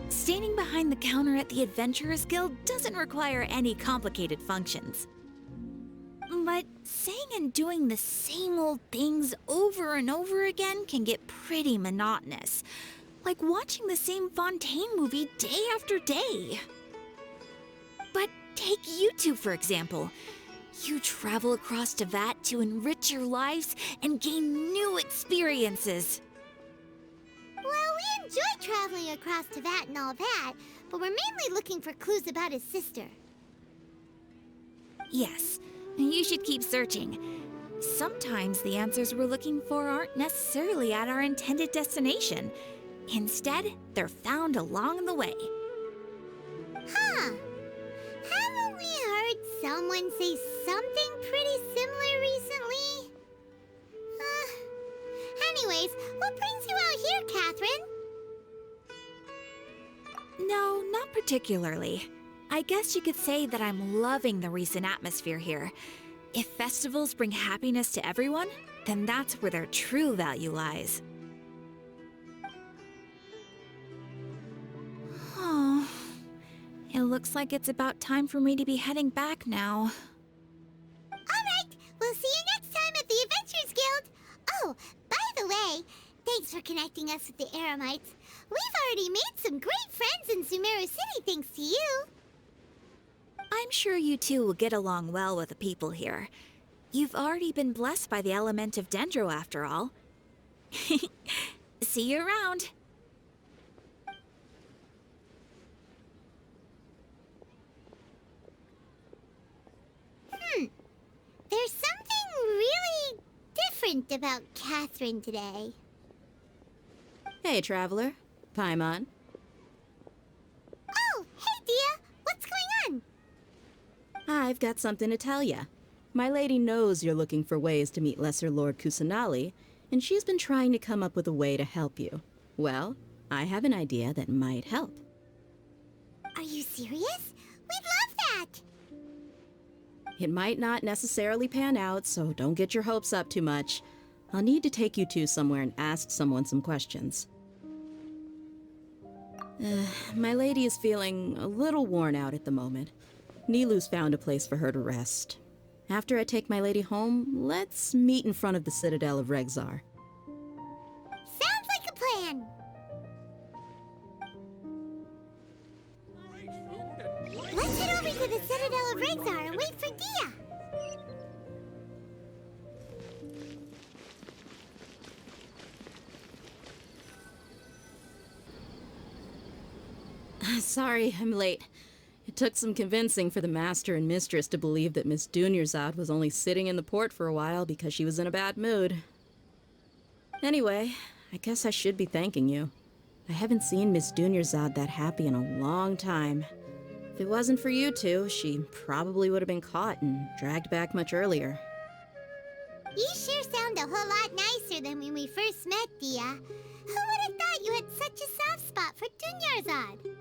Standing behind the counter at the Adventurers Guild doesn't require any complicated functions. But saying and doing the same old things over and over again can get pretty monotonous. Like watching the same Fontaine movie day after day. But take you two, for example. You travel across Tevat to enrich your lives and gain new experiences. Well, we enjoy traveling across Tevat and all that, but we're mainly looking for clues about his sister. Yes, you should keep searching. Sometimes the answers we're looking for aren't necessarily at our intended destination. Instead, they're found along the way. Huh. Haven't we heard someone say something pretty similar recently? Anyways, what brings you out here, Katherine? No, not particularly. I guess you could say that I'm loving the recent atmosphere here. If festivals bring happiness to everyone, then that's where their true value lies. Oh, it looks like it's about time for me to be heading back now. Alright, we'll see you next time at the Adventurers Guild. Oh, by the way, thanks for connecting us with the Eremites. We've already made some great friends in Sumeru City thanks to you. I'm sure you two will get along well with the people here. You've already been blessed by the element of Dendro after all. See you around. There's something really different about Katherine today. Hey, Traveler. Paimon. Oh, hey, Dehya. What's going on? I've got something to tell ya. My lady knows you're looking for ways to meet Lesser Lord Kusanali, and she's been trying to come up with a way to help you. Well, I have an idea that might help. Are you serious? We'd love that! It might not necessarily pan out, so don't get your hopes up too much. I'll need to take you two somewhere and ask someone some questions. My lady is feeling a little worn out at the moment. Nilou's found a place for her to rest. After I take my lady home, let's meet in front of the Citadel of Regzar. Sounds like a plan! Let's head over to the Citadel of Regzar and wait for Dehya! Sorry, I'm late. It took some convincing for the Master and Mistress to believe that Miss Dunyarzad was only sitting in the port for a while because she was in a bad mood. Anyway, I guess I should be thanking you. I haven't seen Miss Dunyarzad that happy in a long time. If it wasn't for you two, she probably would have been caught and dragged back much earlier. You sure sound a whole lot nicer than when we first met, Dehya. Who would have thought you had such a soft spot for Dunyarzad?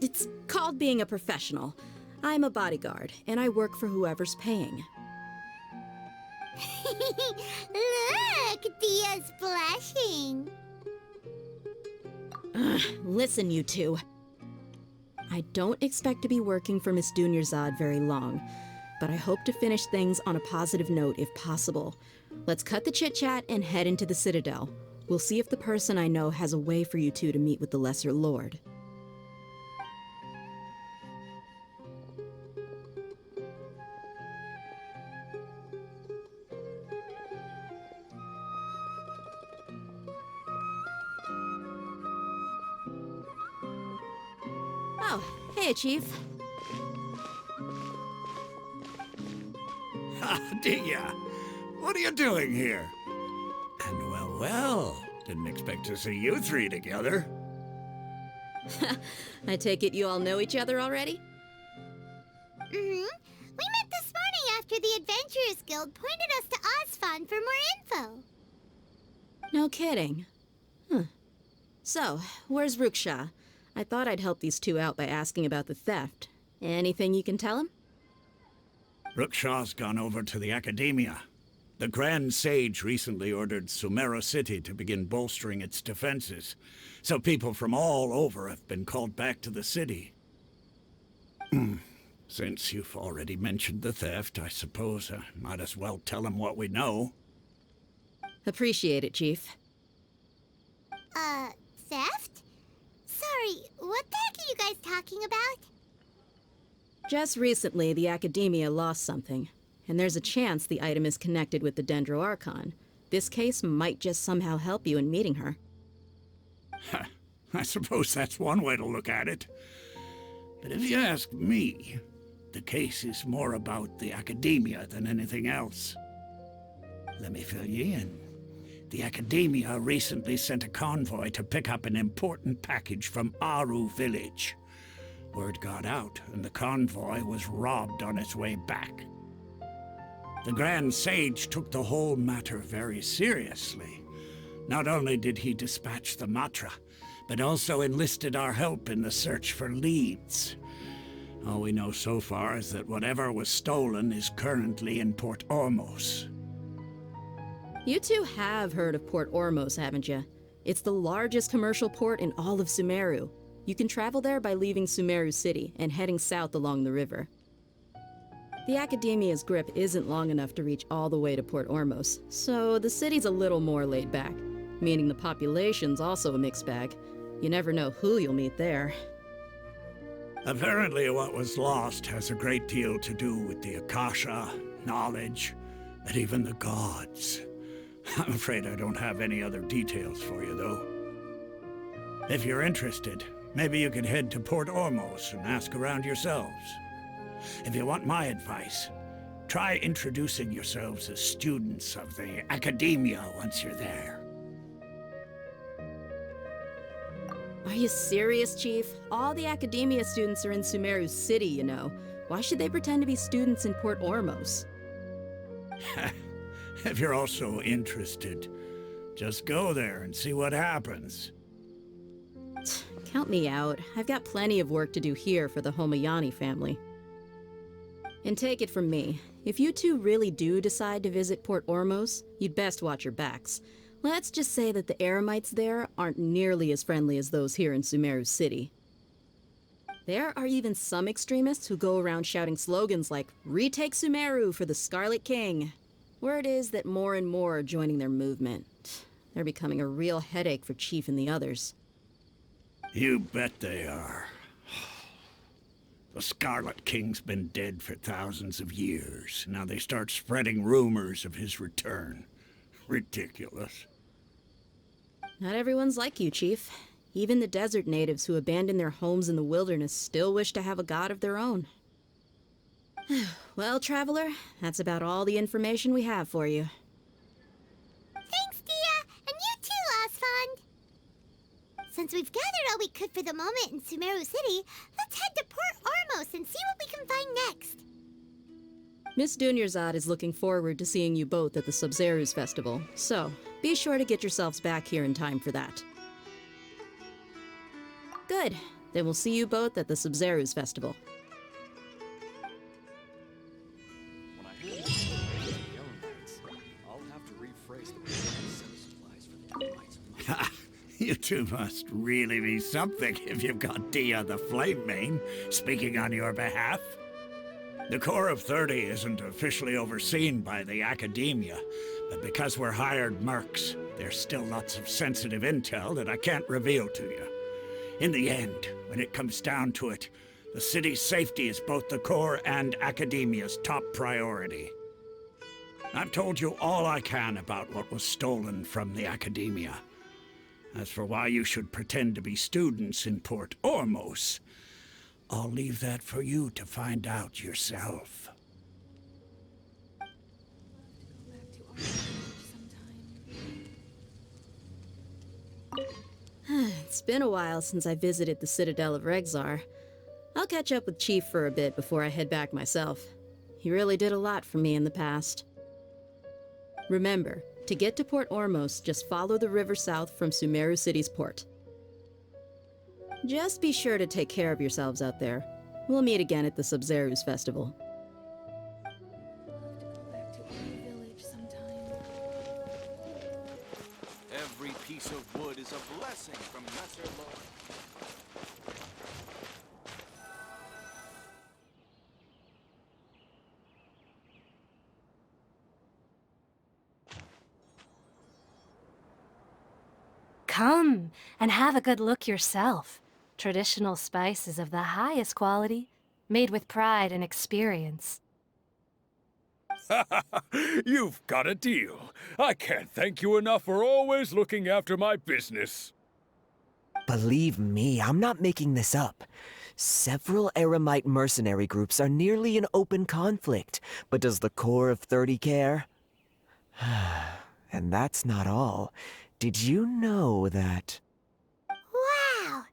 It's called being a professional. I'm a bodyguard, and I work for whoever's paying. Look, Dehya's blushing. Listen, you two. I don't expect to be working for Miss Dunyarzad very long, but I hope to finish things on a positive note if possible. Let's cut the chit-chat and head into the Citadel. We'll see if the person I know has a way for you two to meet with the Lesser Lord. Oh, hey, Chief. Ha, Dehya! What are you doing here? And well, didn't expect to see you three together. I take it you all know each other already? We met this after the Adventurers Guild pointed us to Osfon for more info. No kidding. So, where's Ruksha? I thought I'd help these two out by asking about the theft. Anything you can tell him? Ruksha's gone over to the Academia. The Grand Sage recently ordered Sumeru City to begin bolstering its defenses, so people from all over have been called back to the city. Since you've already mentioned the theft, I suppose I might as well tell him what we know. Appreciate it, Chief. Theft? Sorry, what the heck are you guys talking about? Just recently, the Academia lost something, and there's a chance the item is connected with the Dendro Archon. This case might just somehow help you in meeting her. I suppose that's one way to look at it. But if you ask me, the case is more about the Academia than anything else. Let me fill you in. The Academia recently sent a convoy to pick up an important package from Aru village. Word got out, and the convoy was robbed on its way back. The Grand Sage took the whole matter very seriously. Not only did he dispatch the Matra, but also enlisted our help in the search for leads. All we know so far is that whatever was stolen is currently in Port Ormos. You two have heard of Port Ormos, haven't you? It's the largest commercial port in all of Sumeru. You can travel there by leaving Sumeru City and heading south along the river. The Academia's grip isn't long enough to reach all the way to Port Ormos, so the city's a little more laid back, meaning the population's also a mixed bag. You never know who you'll meet there. Apparently what was lost has a great deal to do with the Akasha, knowledge, and even the gods. I'm afraid I don't have any other details for you, though. If you're interested, maybe you could head to Port Ormos and ask around yourselves. If you want my advice, try introducing yourselves as students of the Academia once you're there. Are you serious, Chief? All the Academia students are in Sumeru City, you know. Why should they pretend to be students in Port Ormos? If you're also interested, just go there and see what happens. Count me out. I've got plenty of work to do here for the Homayani family. And take it from me, if you two really do decide to visit Port Ormos, you'd best watch your backs. Let's just say that the Eremites there aren't nearly as friendly as those here in Sumeru City. There are even some extremists who go around shouting slogans like, "Retake Sumeru for the Scarlet King." Word is that more and more are joining their movement. They're becoming a real headache for Chief and the others. You bet they are. The Scarlet King's been dead for thousands of years. Now they start spreading rumors of his return. Ridiculous. Not everyone's like you, Chief. Even the desert natives who abandoned their homes in the wilderness still wish to have a god of their own. Well, Traveler, that's about all the information we have for you. Thanks, Dehya, and you too, Osfond. Since we've gathered all we could for the moment in Sumeru City, let's head to Port Ormos and see what we can find next. Miss Dunyarzad is looking forward to seeing you both at the Sub-Zerus Festival, so be sure to get yourselves back here in time for that. Good. Then we'll see you both at the Sub-Zerus Festival. When I hear the Eremites, I'll have to rephrase the supplies for the Eremites. You two must really be something if you've got Dehya the Flame Mane speaking on your behalf. The Corps of 30 isn't officially overseen by the Academia, but because we're hired mercs, there's still lots of sensitive intel that I can't reveal to you. In the end, when it comes down to it, the city's safety is both the Corps and Academia's top priority. I've told you all I can about what was stolen from the Academia. As for why you should pretend to be students in Port Ormos, I'll leave that for you to find out yourself. It's been a while since I visited the Citadel of Regzar. I'll catch up with Chief for a bit before I head back myself. You really did a lot for me in the past. Remember, to get to Port Ormos, just follow the river south from Sumeru City's port. Just be sure to take care of yourselves out there. We'll meet again at the Sub-Zeru's festival. Every piece of wood is a blessing from Lesser Lord. Come and have a good look yourself. Traditional spices of the highest quality, made with pride and experience. You've got a deal. I can't thank you enough for always looking after my business. Believe me, I'm not making this up. Several Eremite mercenary groups are nearly in open conflict, but does the core of 30 care? And that's not all. Did you know that... Wow!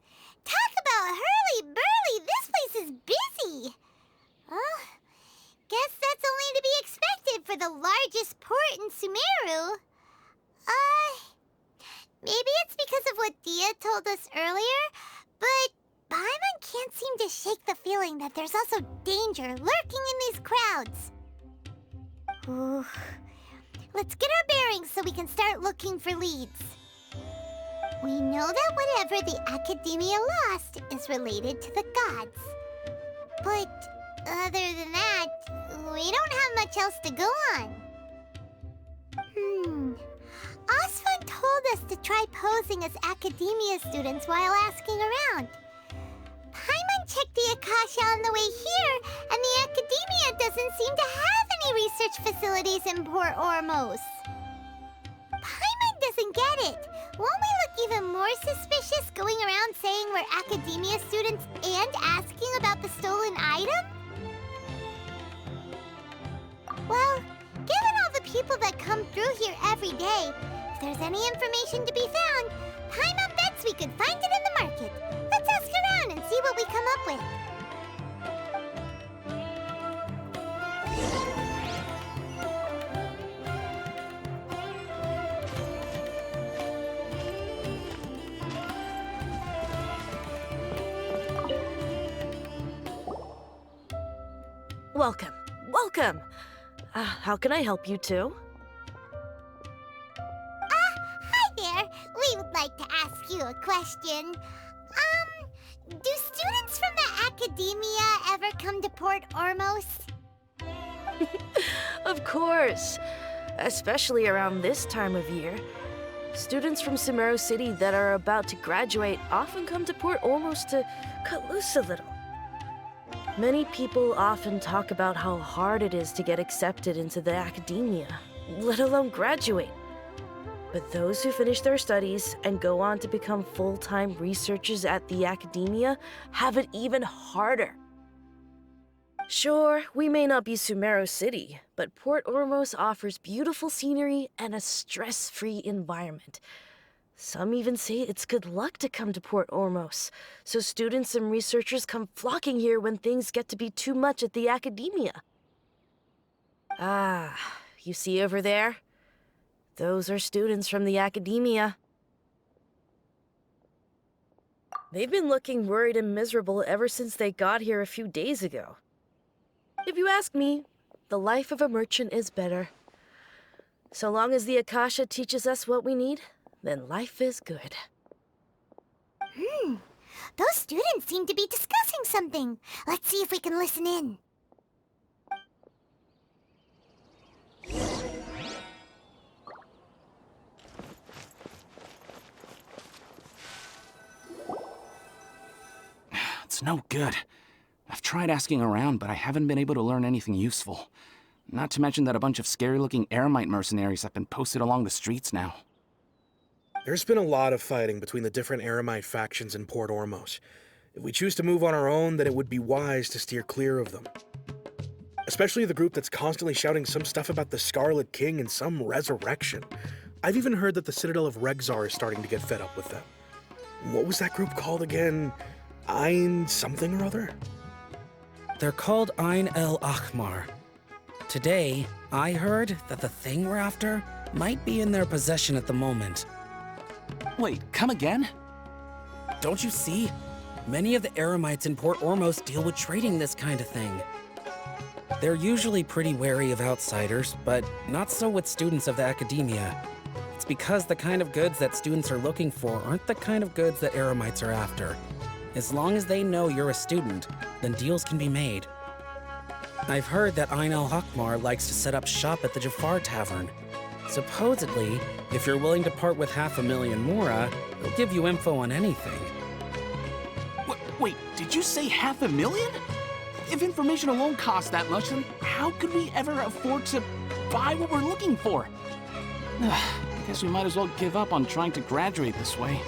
Talk about hurly-burly! This place is busy! Oh, guess that's only to be expected for the largest port in Sumeru. Maybe it's because of what Dehya told us earlier, but Paimon can't seem to shake the feeling that there's also danger lurking in these crowds. Ooh. Let's get our bearings so we can start looking for leads. We know that whatever the Academia lost is related to the gods. But other than that, we don't have much else to go on. Osvan told us to try posing as Academia students while asking around. Paimon checked the Akasha on the way here, and the Academia doesn't seem to have any research facilities in Port Ormos. Paimon doesn't get it. Won't we look even more suspicious going around saying we're Academia students and asking about the stolen item? Well, given all the people that come through here every day, if there's any information to be found, Paimon bets we could find it in the market. Let's ask around and see what we come up with. Welcome. Welcome. How can I help you two? Hi there. We would like to ask you a question. Do students from the Academia ever come to Port Ormos? Of course. Especially around this time of year. Students from Sumeru City that are about to graduate often come to Port Ormos to cut loose a little. Many people often talk about how hard it is to get accepted into the Academia, let alone graduate. But those who finish their studies and go on to become full-time researchers at the Academia have it even harder. Sure, we may not be Sumeru City, but Port Ormos offers beautiful scenery and a stress-free environment. Some even say it's good luck to come to Port Ormos, so students and researchers come flocking here when things get to be too much at the Academia. Ah, you see over there? Those are students from the Academia. They've been looking worried and miserable ever since they got here a few days ago. If you ask me, the life of a merchant is better. So long as the Akasha teaches us what we need, then life is good. Those students seem to be discussing something. Let's see if we can listen in. It's no good. I've tried asking around, but I haven't been able to learn anything useful. Not to mention that a bunch of scary-looking Eremite mercenaries have been posted along the streets now. There's been a lot of fighting between the different Eremite factions in Port Ormos. If we choose to move on our own, then it would be wise to steer clear of them. Especially the group that's constantly shouting some stuff about the Scarlet King and some resurrection. I've even heard that the Citadel of Regzar is starting to get fed up with them. What was that group called again? Ein something or other? They're called Ein el Ahmar. Today, I heard that the thing we're after might be in their possession at the moment. Wait, come again? Don't you see? Many of the Eremites in Port Ormos deal with trading this kind of thing. They're usually pretty wary of outsiders, but not so with students of the academia. It's because the kind of goods that students are looking for aren't the kind of goods that Eremites are after. As long as they know you're a student, then deals can be made. I've heard that Ain al-Hakmar likes to set up shop at the Jafar Tavern. Supposedly, if you're willing to part with 500,000 mora, they'll give you info on anything. Wait, did you say 500,000? If information alone costs that much, then how could we ever afford to buy what we're looking for? I guess we might as well give up on trying to graduate this way.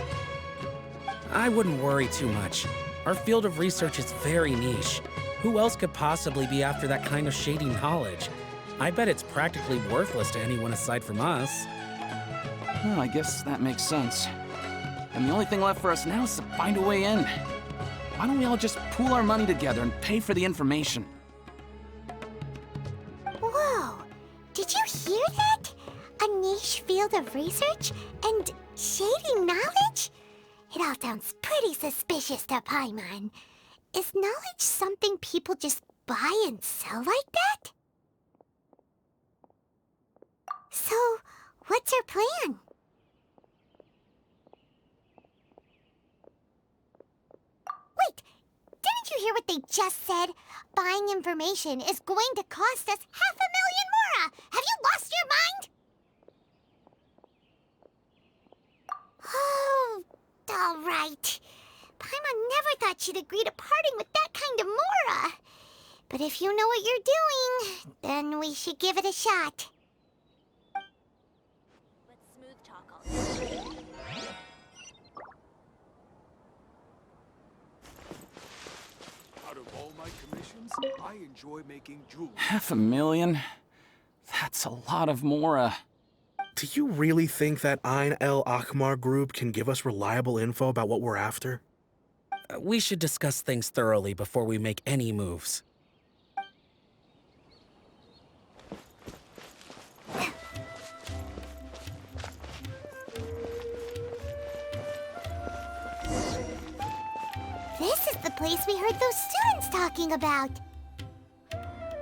I wouldn't worry too much. Our field of research is very niche. Who else could possibly be after that kind of shady knowledge? I bet it's practically worthless to anyone aside from us. Well, I guess that makes sense. And the only thing left for us now is to find a way in. Why don't we all just pool our money together and pay for the information? Whoa! Did you hear that? A niche field of research and shady knowledge? It all sounds pretty suspicious to Paimon. Is knowledge something people just buy and sell like that? So, what's our plan? Wait, didn't you hear what they just said? Buying information is going to cost us 500,000 mora! Have you lost your mind? Oh, all right. Paimon never thought she'd agree to parting with that kind of mora. But if you know what you're doing, then we should give it a shot. Out of all my commissions, I enjoy making jewelry. 500,000? That's a lot of mora. Do you really think that Ain al-Hakmar group can give us reliable info about what we're after? We should discuss things thoroughly before we make any moves. This is the place we heard those students talking about.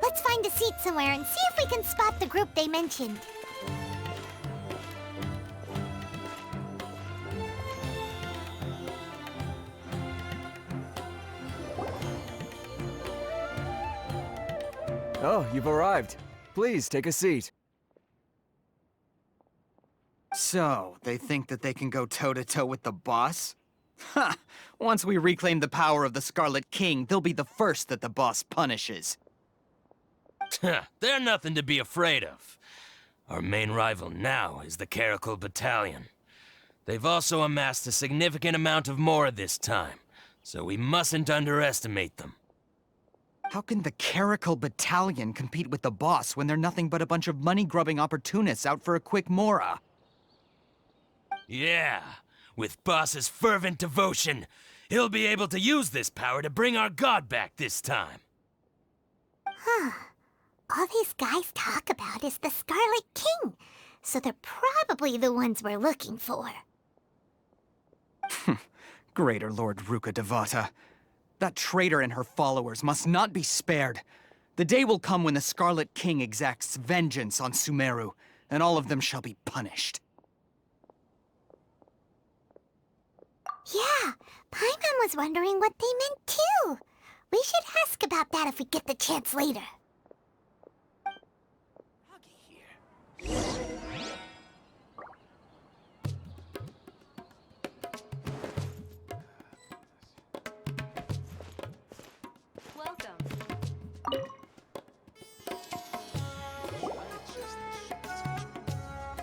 Let's find a seat somewhere and see if we can spot the group they mentioned. Oh, you've arrived. Please, take a seat. So, they think that they can go toe-to-toe with the boss? Ha! Once we reclaim the power of the Scarlet King, they'll be the first that the boss punishes. They're nothing to be afraid of. Our main rival now is the Caracal Battalion. They've also amassed a significant amount of mora this time, so we mustn't underestimate them. How can the Caracal Battalion compete with the boss when they're nothing but a bunch of money-grubbing opportunists out for a quick mora? Yeah, with Boss's fervent devotion, he'll be able to use this power to bring our god back this time. Huh. All these guys talk about is the Scarlet King, so they're probably the ones we're looking for. Greater Lord Ruka Devata. That traitor and her followers must not be spared. The day will come when the Scarlet King exacts vengeance on Sumeru, and all of them shall be punished. Yeah, Paimon was wondering what they meant too. We should ask about that if we get the chance later.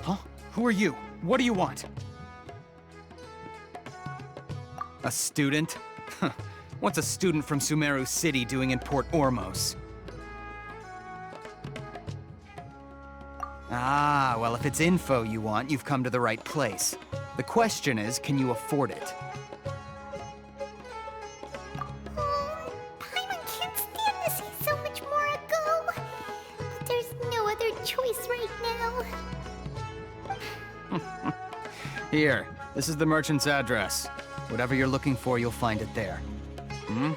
Huh? Who are you? What do you want? A student? What's a student from Sumeru City doing in Port Ormos? Ah, well, if it's info you want, you've come to the right place. The question is, can you afford it? Paimon can't stand to see so much more go. But there's Here, this is the merchant's address. Whatever you're looking for, you'll find it there. Hmm?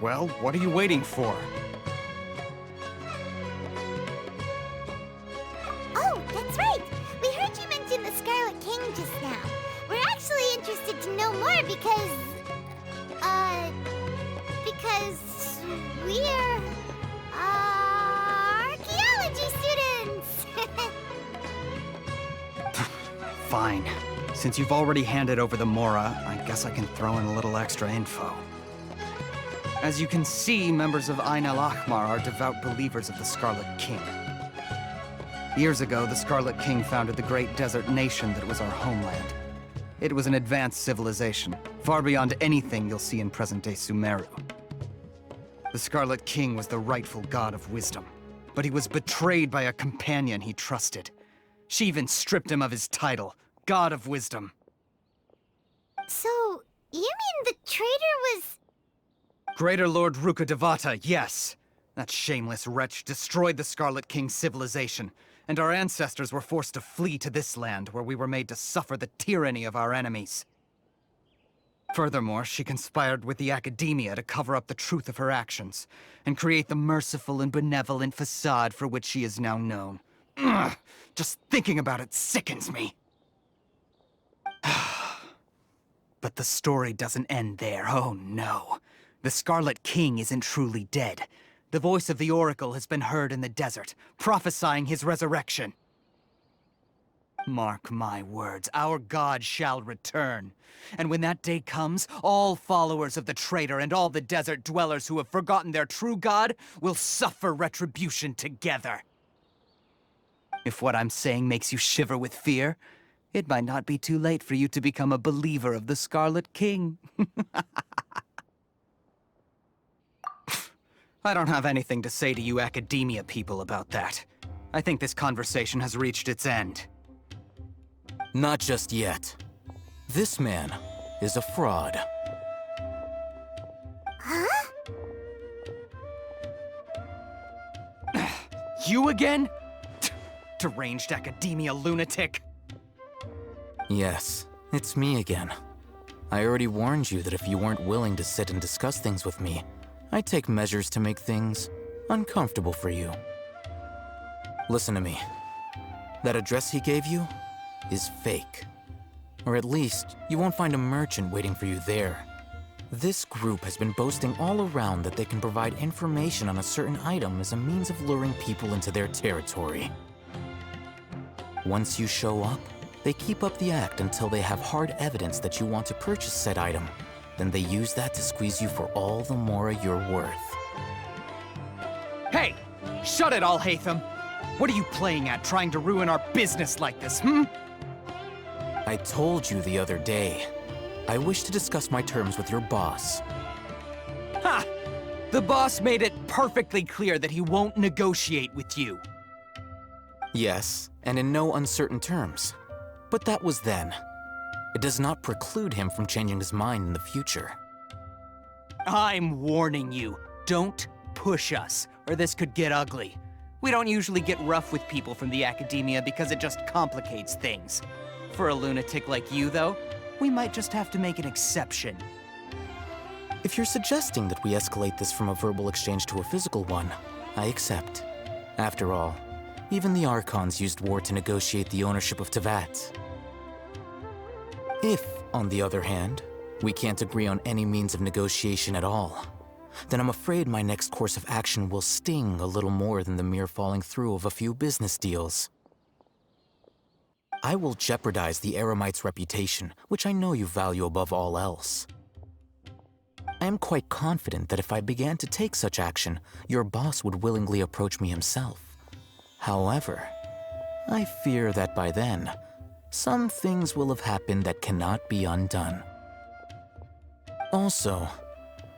Well, what are you waiting for? Oh, that's right! We heard you mention the Scarlet King just now. We're actually interested to know more because we're archaeology students! Fine. Since you've already handed over the Mora, I guess I can throw in a little extra info. As you can see, members of Ain al-Ahmar are devout believers of the Scarlet King. Years ago, the Scarlet King founded the great desert nation that was our homeland. It was an advanced civilization, far beyond anything you'll see in present-day Sumeru. The Scarlet King was the rightful god of wisdom, but he was betrayed by a companion he trusted. She even stripped him of his title, God of Wisdom. So, you mean the traitor was... Greater Lord Devata, yes. That shameless wretch destroyed the Scarlet King's civilization, and our ancestors were forced to flee to this land where we were made to suffer the tyranny of our enemies. Furthermore, she conspired with the Academia to cover up the truth of her actions, and create the merciful and benevolent facade for which she is now known. Ugh, just thinking about it sickens me. But the story doesn't end there, oh no. The Scarlet King isn't truly dead. The voice of the Oracle has been heard in the desert, prophesying his resurrection. Mark my words, our god shall return. And when that day comes, all followers of the traitor and all the desert dwellers who have forgotten their true god will suffer retribution together. If what I'm saying makes you shiver with fear, it might not be too late for you to become a believer of the Scarlet King. I don't have anything to say to you Academia people about that. I think this conversation has reached its end. Not just yet. This man is a fraud. Huh? You again? Deranged Academia lunatic. Yes, it's me again. I already warned you that if you weren't willing to sit and discuss things with me, I'd take measures to make things uncomfortable for you. Listen to me. That address he gave you is fake. Or at least, you won't find a merchant waiting for you there. This group has been boasting all around that they can provide information on a certain item as a means of luring people into their territory. Once you show up, they keep up the act until they have hard evidence that you want to purchase said item. Then they use that to squeeze you for all the Mora you're worth. Hey! Shut it, Alhaitham! What are you playing at, trying to ruin our business like this, hmm? I told you the other day. I wish to discuss my terms with your boss. Ha! The boss made it perfectly clear that he won't negotiate with you. Yes, and in no uncertain terms. But that was then. It does not preclude him from changing his mind in the future. I'm warning you. Don't push us, or this could get ugly. We don't usually get rough with people from the Academia because it just complicates things. For a lunatic like you, though, we might just have to make an exception. If you're suggesting that we escalate this from a verbal exchange to a physical one, I accept. After all, even the Archons used war to negotiate the ownership of Teyvat. If, on the other hand, we can't agree on any means of negotiation at all, then I'm afraid my next course of action will sting a little more than the mere falling through of a few business deals. I will jeopardize the Eremites' reputation, which I know you value above all else. I am quite confident that if I began to take such action, your boss would willingly approach me himself. However, I fear that by then, some things will have happened that cannot be undone. Also,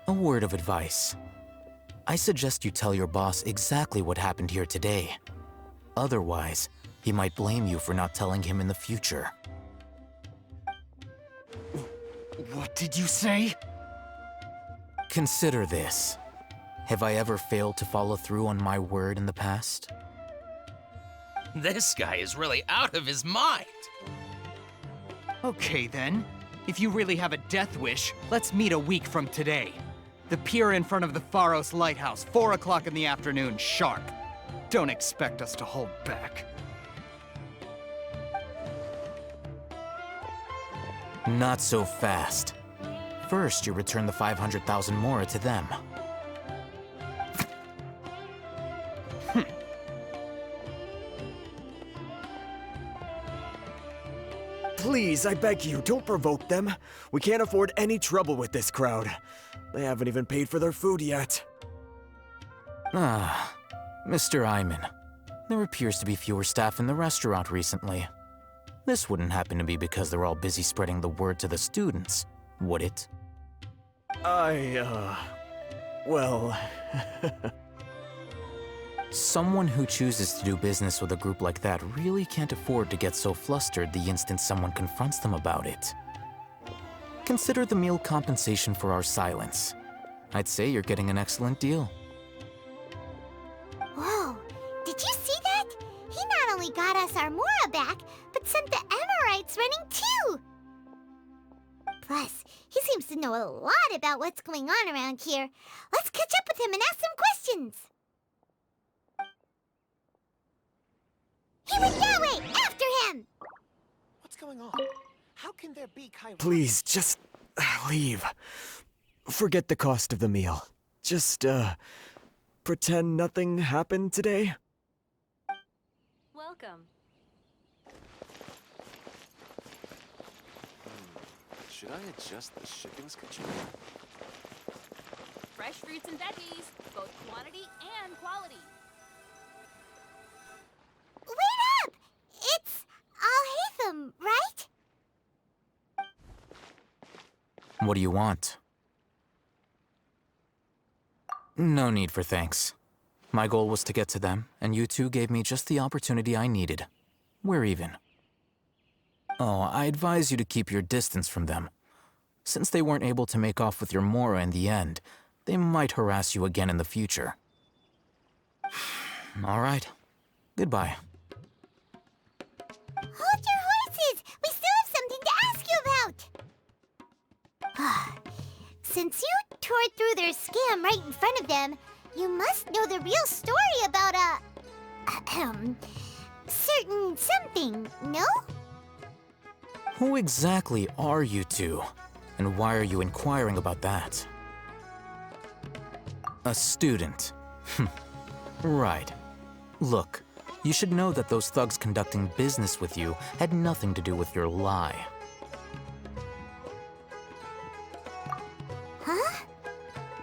a word of advice. I suggest you tell your boss exactly what happened here today. Otherwise, he might blame you for not telling him in the future. What did you say? Consider this. Have I ever failed to follow through on my word in the past? This guy is really out of his mind. Okay then. If you really have a death wish, let's meet a week from today. The pier in front of the Pharos Lighthouse, 4 o'clock in the afternoon, sharp. Don't expect us to hold back. Not so fast. First, you return the 500,000 mora to them. Please, I beg you, don't provoke them. We can't afford any trouble with this crowd. They haven't even paid for their food yet. Ah, Mr. Iman. There appears to be fewer staff in the restaurant recently. This wouldn't happen to be because they're all busy spreading the word to the students, would it? Well... Someone who chooses to do business with a group like that really can't afford to get so flustered the instant someone confronts them about it. Consider the meal compensation for our silence. I'd say you're getting an excellent deal. Whoa, did you see that? He not only got us our Mora back, but sent the Emirites running too! Plus, he seems to know a lot about what's going on around here. Let's catch up with him and ask some questions! He went that way! After him! What's going on? How can there be Chiron? Please, just leave. Forget the cost of the meal. Just, pretend nothing happened today. Welcome. Should I adjust the shipping schedule? Fresh fruits and veggies, both quantity and quality. Wait up! It's Alhaitham, right? What do you want? No need for thanks. My goal was to get to them, and you two gave me just the opportunity I needed. We're even. Oh, I advise you to keep your distance from them. Since they weren't able to make off with your Mora in the end, they might harass you again in the future. All right. Goodbye. Hold your horses! We still have something to ask you about! Since you tore through their scam right in front of them, you must know the real story about certain something, no? Who exactly are you two? And why are you inquiring about that? A student. Right. Look, you should know that those thugs conducting business with you had nothing to do with your lie. Huh?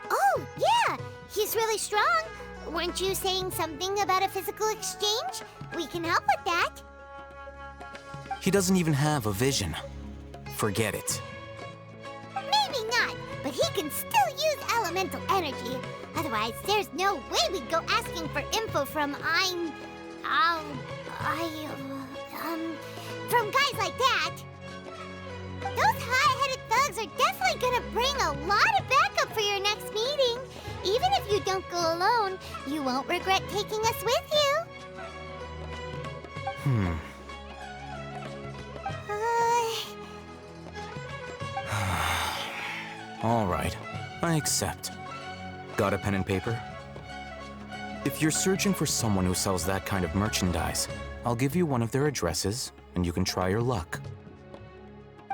Oh, yeah! He's really strong! Weren't you saying something about a physical exchange? We can help with that. He doesn't even have a vision. Forget it. Maybe not, but he can still use elemental energy. Otherwise, there's no way we'd go asking for info from from guys like that. Those high-headed thugs are definitely gonna bring a lot of backup for your next meeting. Even if you don't go alone, you won't regret taking us with you. All right, I accept. Got a pen and paper? If you're searching for someone who sells that kind of merchandise, I'll give you one of their addresses, and you can try your luck.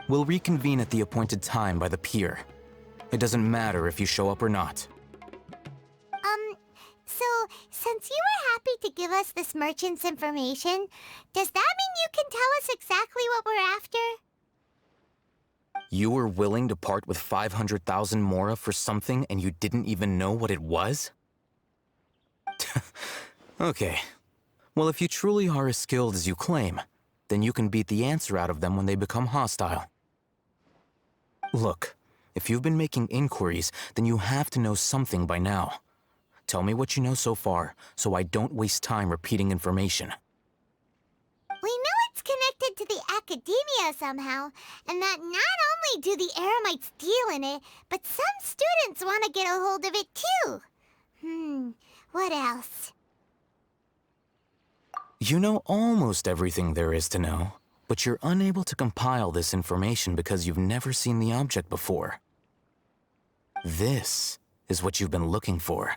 We'll reconvene at the appointed time by the pier. It doesn't matter if you show up or not. So, since you were happy to give us this merchant's information, does that mean you can tell us exactly what we're after? You were willing to part with 500,000 mora for something and you didn't even know what it was? Okay. Well, if you truly are as skilled as you claim, then you can beat the answer out of them when they become hostile. Look, if you've been making inquiries, then you have to know something by now. Tell me what you know so far, so I don't waste time repeating information. We know it's connected to the academia somehow, and that not only do the Eremites deal in it, but some students want to get a hold of it too. What else? You know almost everything there is to know. But you're unable to compile this information because you've never seen the object before. This is what you've been looking for.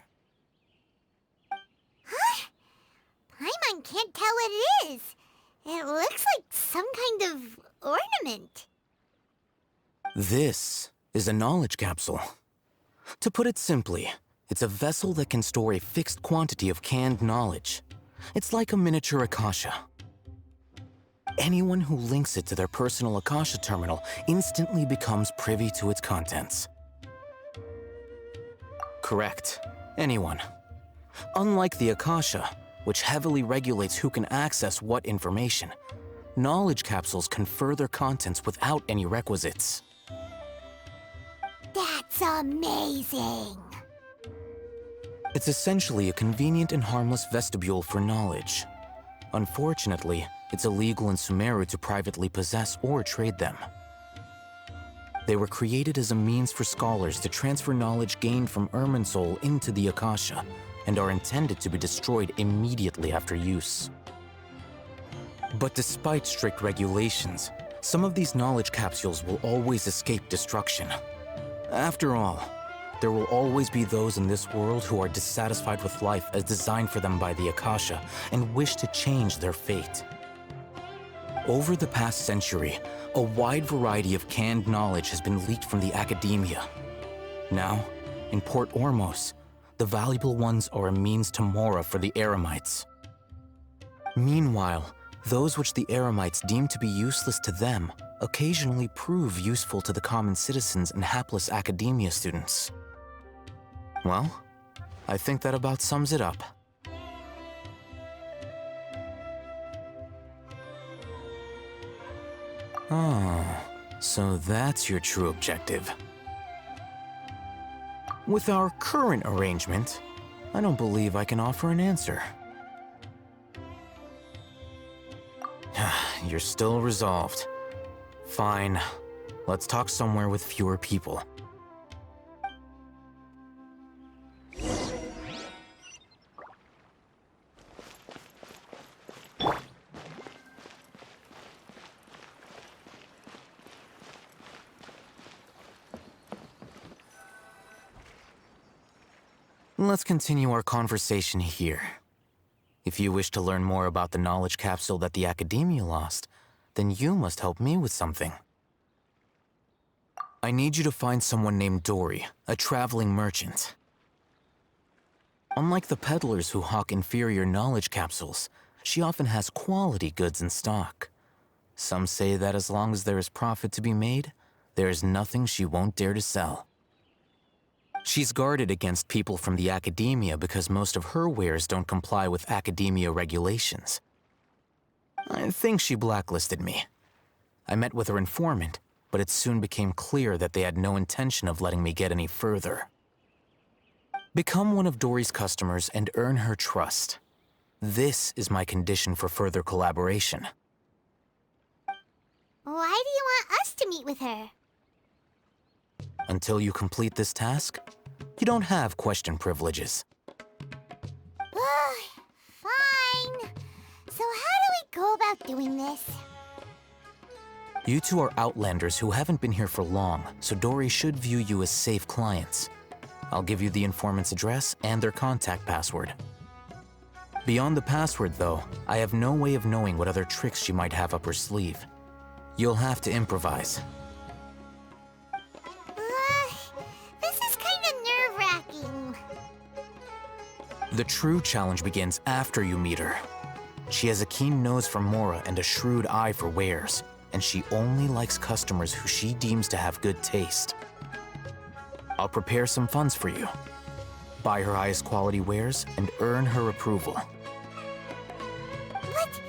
Huh? Paimon can't tell what it is. It looks like some kind of ornament. This is a knowledge capsule. To put it simply, it's a vessel that can store a fixed quantity of canned knowledge. It's like a miniature Akasha. Anyone who links it to their personal Akasha terminal instantly becomes privy to its contents. Correct. Anyone. Unlike the Akasha, which heavily regulates who can access what information, knowledge capsules confer their contents without any requisites. That's amazing! It's essentially a convenient and harmless vestibule for knowledge. Unfortunately, it's illegal in Sumeru to privately possess or trade them. They were created as a means for scholars to transfer knowledge gained from Irminsul into the Akasha, and are intended to be destroyed immediately after use. But despite strict regulations, some of these knowledge capsules will always escape destruction. After all, there will always be those in this world who are dissatisfied with life as designed for them by the Akasha and wish to change their fate. Over the past century, a wide variety of canned knowledge has been leaked from the academia. Now, in Port Ormos, the valuable ones are a means to Mora for the Eremites. Meanwhile, those which the Eremites deem to be useless to them occasionally prove useful to the common citizens and hapless academia students. Well, I think that about sums it up. Oh, so that's your true objective. With our current arrangement, I don't believe I can offer an answer. You're still resolved. Fine. Let's talk somewhere with fewer people. Let's continue our conversation here. If you wish to learn more about the knowledge capsule that the Academia lost, then you must help me with something. I need you to find someone named Dory, a traveling merchant. Unlike the peddlers who hawk inferior knowledge capsules, she often has quality goods in stock. Some say that as long as there is profit to be made, there is nothing she won't dare to sell. She's guarded against people from the Academia because most of her wares don't comply with Academia regulations. I think she blacklisted me. I met with her informant, but it soon became clear that they had no intention of letting me get any further. Become one of Dory's customers and earn her trust. This is my condition for further collaboration. Why do you want us to meet with her? Until you complete this task, you don't have question privileges. Fine. So how do we go about doing this? You two are outlanders who haven't been here for long, so Dory should view you as safe clients. I'll give you the informant's address and their contact password. Beyond the password, though, I have no way of knowing what other tricks she might have up her sleeve. You'll have to improvise. This is kind of nerve-wracking. The true challenge begins after you meet her. She has a keen nose for Mora and a shrewd eye for wares, and she only likes customers who she deems to have good taste. I'll prepare some funds for you. Buy her highest quality wares and earn her approval. But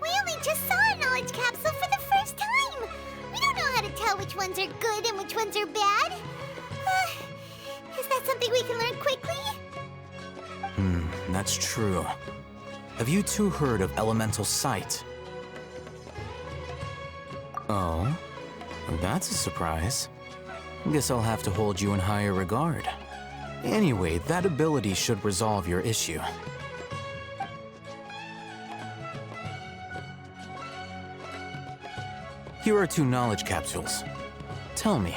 we only just saw a knowledge capsule for the first time. We don't know how to tell which ones are good and which ones are bad. Is that something we can learn quickly? That's true. Have you two heard of elemental sight? Oh, that's a surprise. Guess I'll have to hold you in higher regard. Anyway, that ability should resolve your issue. Here are 2 knowledge capsules. Tell me,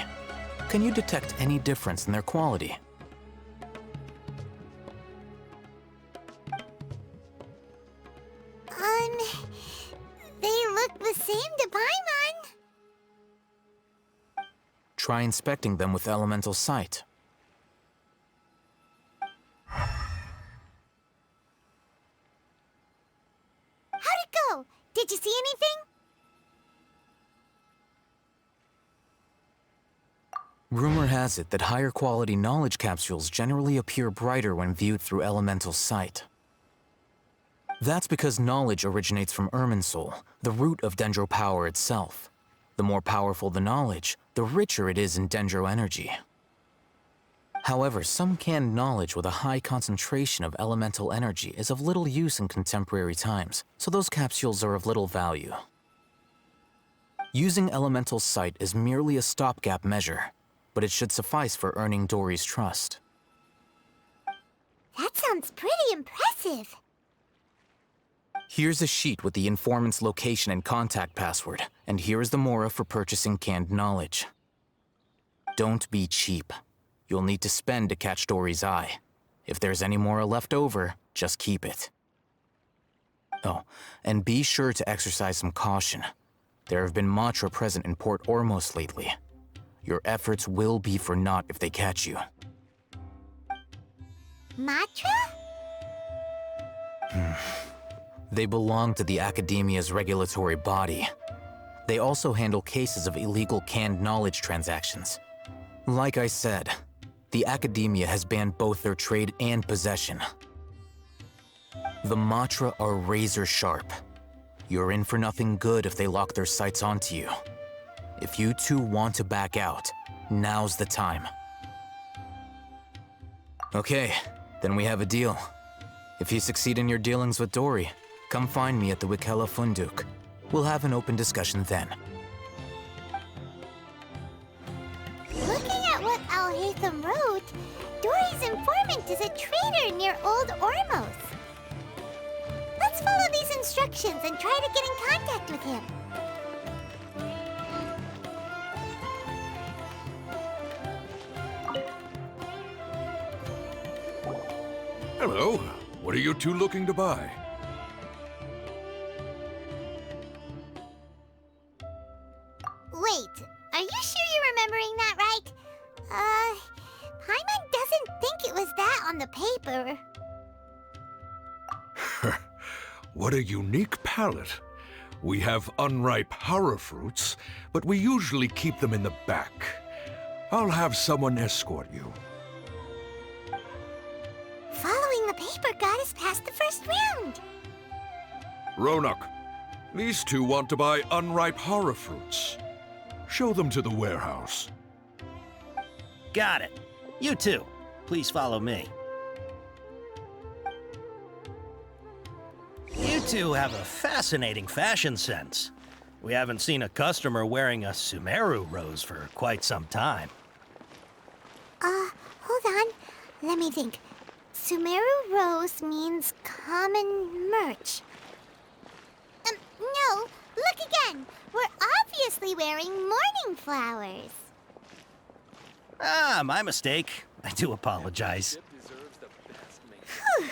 can you detect any difference in their quality? They look the same to Paimon. Try inspecting them with elemental sight. How'd it go? Did you see anything? Rumor has it that higher quality knowledge capsules generally appear brighter when viewed through elemental sight. That's because knowledge originates from Irminsul, the root of Dendro power itself. The more powerful the knowledge, the richer it is in Dendro energy. However, some canned knowledge with a high concentration of elemental energy is of little use in contemporary times, so those capsules are of little value. Using elemental sight is merely a stopgap measure, but it should suffice for earning Dory's trust. That sounds pretty impressive. Here's a sheet with the informant's location and contact password, and here is the mora for purchasing canned knowledge. Don't be cheap. You'll need to spend to catch Dory's eye. If there's any mora left over, just keep it. Oh, and be sure to exercise some caution. There have been Matra present in Port Ormos lately. Your efforts will be for naught if they catch you. Matra? They belong to the Academia's regulatory body. They also handle cases of illegal canned knowledge transactions. Like I said, the Academia has banned both their trade and possession. The Matra are razor sharp. You're in for nothing good if they lock their sights onto you. If you 2 want to back out, now's the time. Okay, then we have a deal. If you succeed in your dealings with Dory, come find me at the Wikela Funduk. We'll have an open discussion then. Looking at what Alhaitham wrote, Dory's informant is a traitor near Old Ormos. Let's follow these instructions and try to get in contact with him. Hello. What are you 2 looking to buy? Wait, are you sure you're remembering that right? Paimon doesn't think it was that on the paper. What a unique palate. We have unripe hara fruits, but we usually keep them in the back. I'll have someone escort you. Following the paper got us past the first round. Ronak, these 2 want to buy unripe hara fruits. Show them to the warehouse. Got it. You 2, please follow me. You 2 have a fascinating fashion sense. We haven't seen a customer wearing a Sumeru rose for quite some time. Hold on. Let me think. Sumeru rose means common merch. No, look again. We're obviously wearing morning flowers. Ah, my mistake. I do apologize. Whew.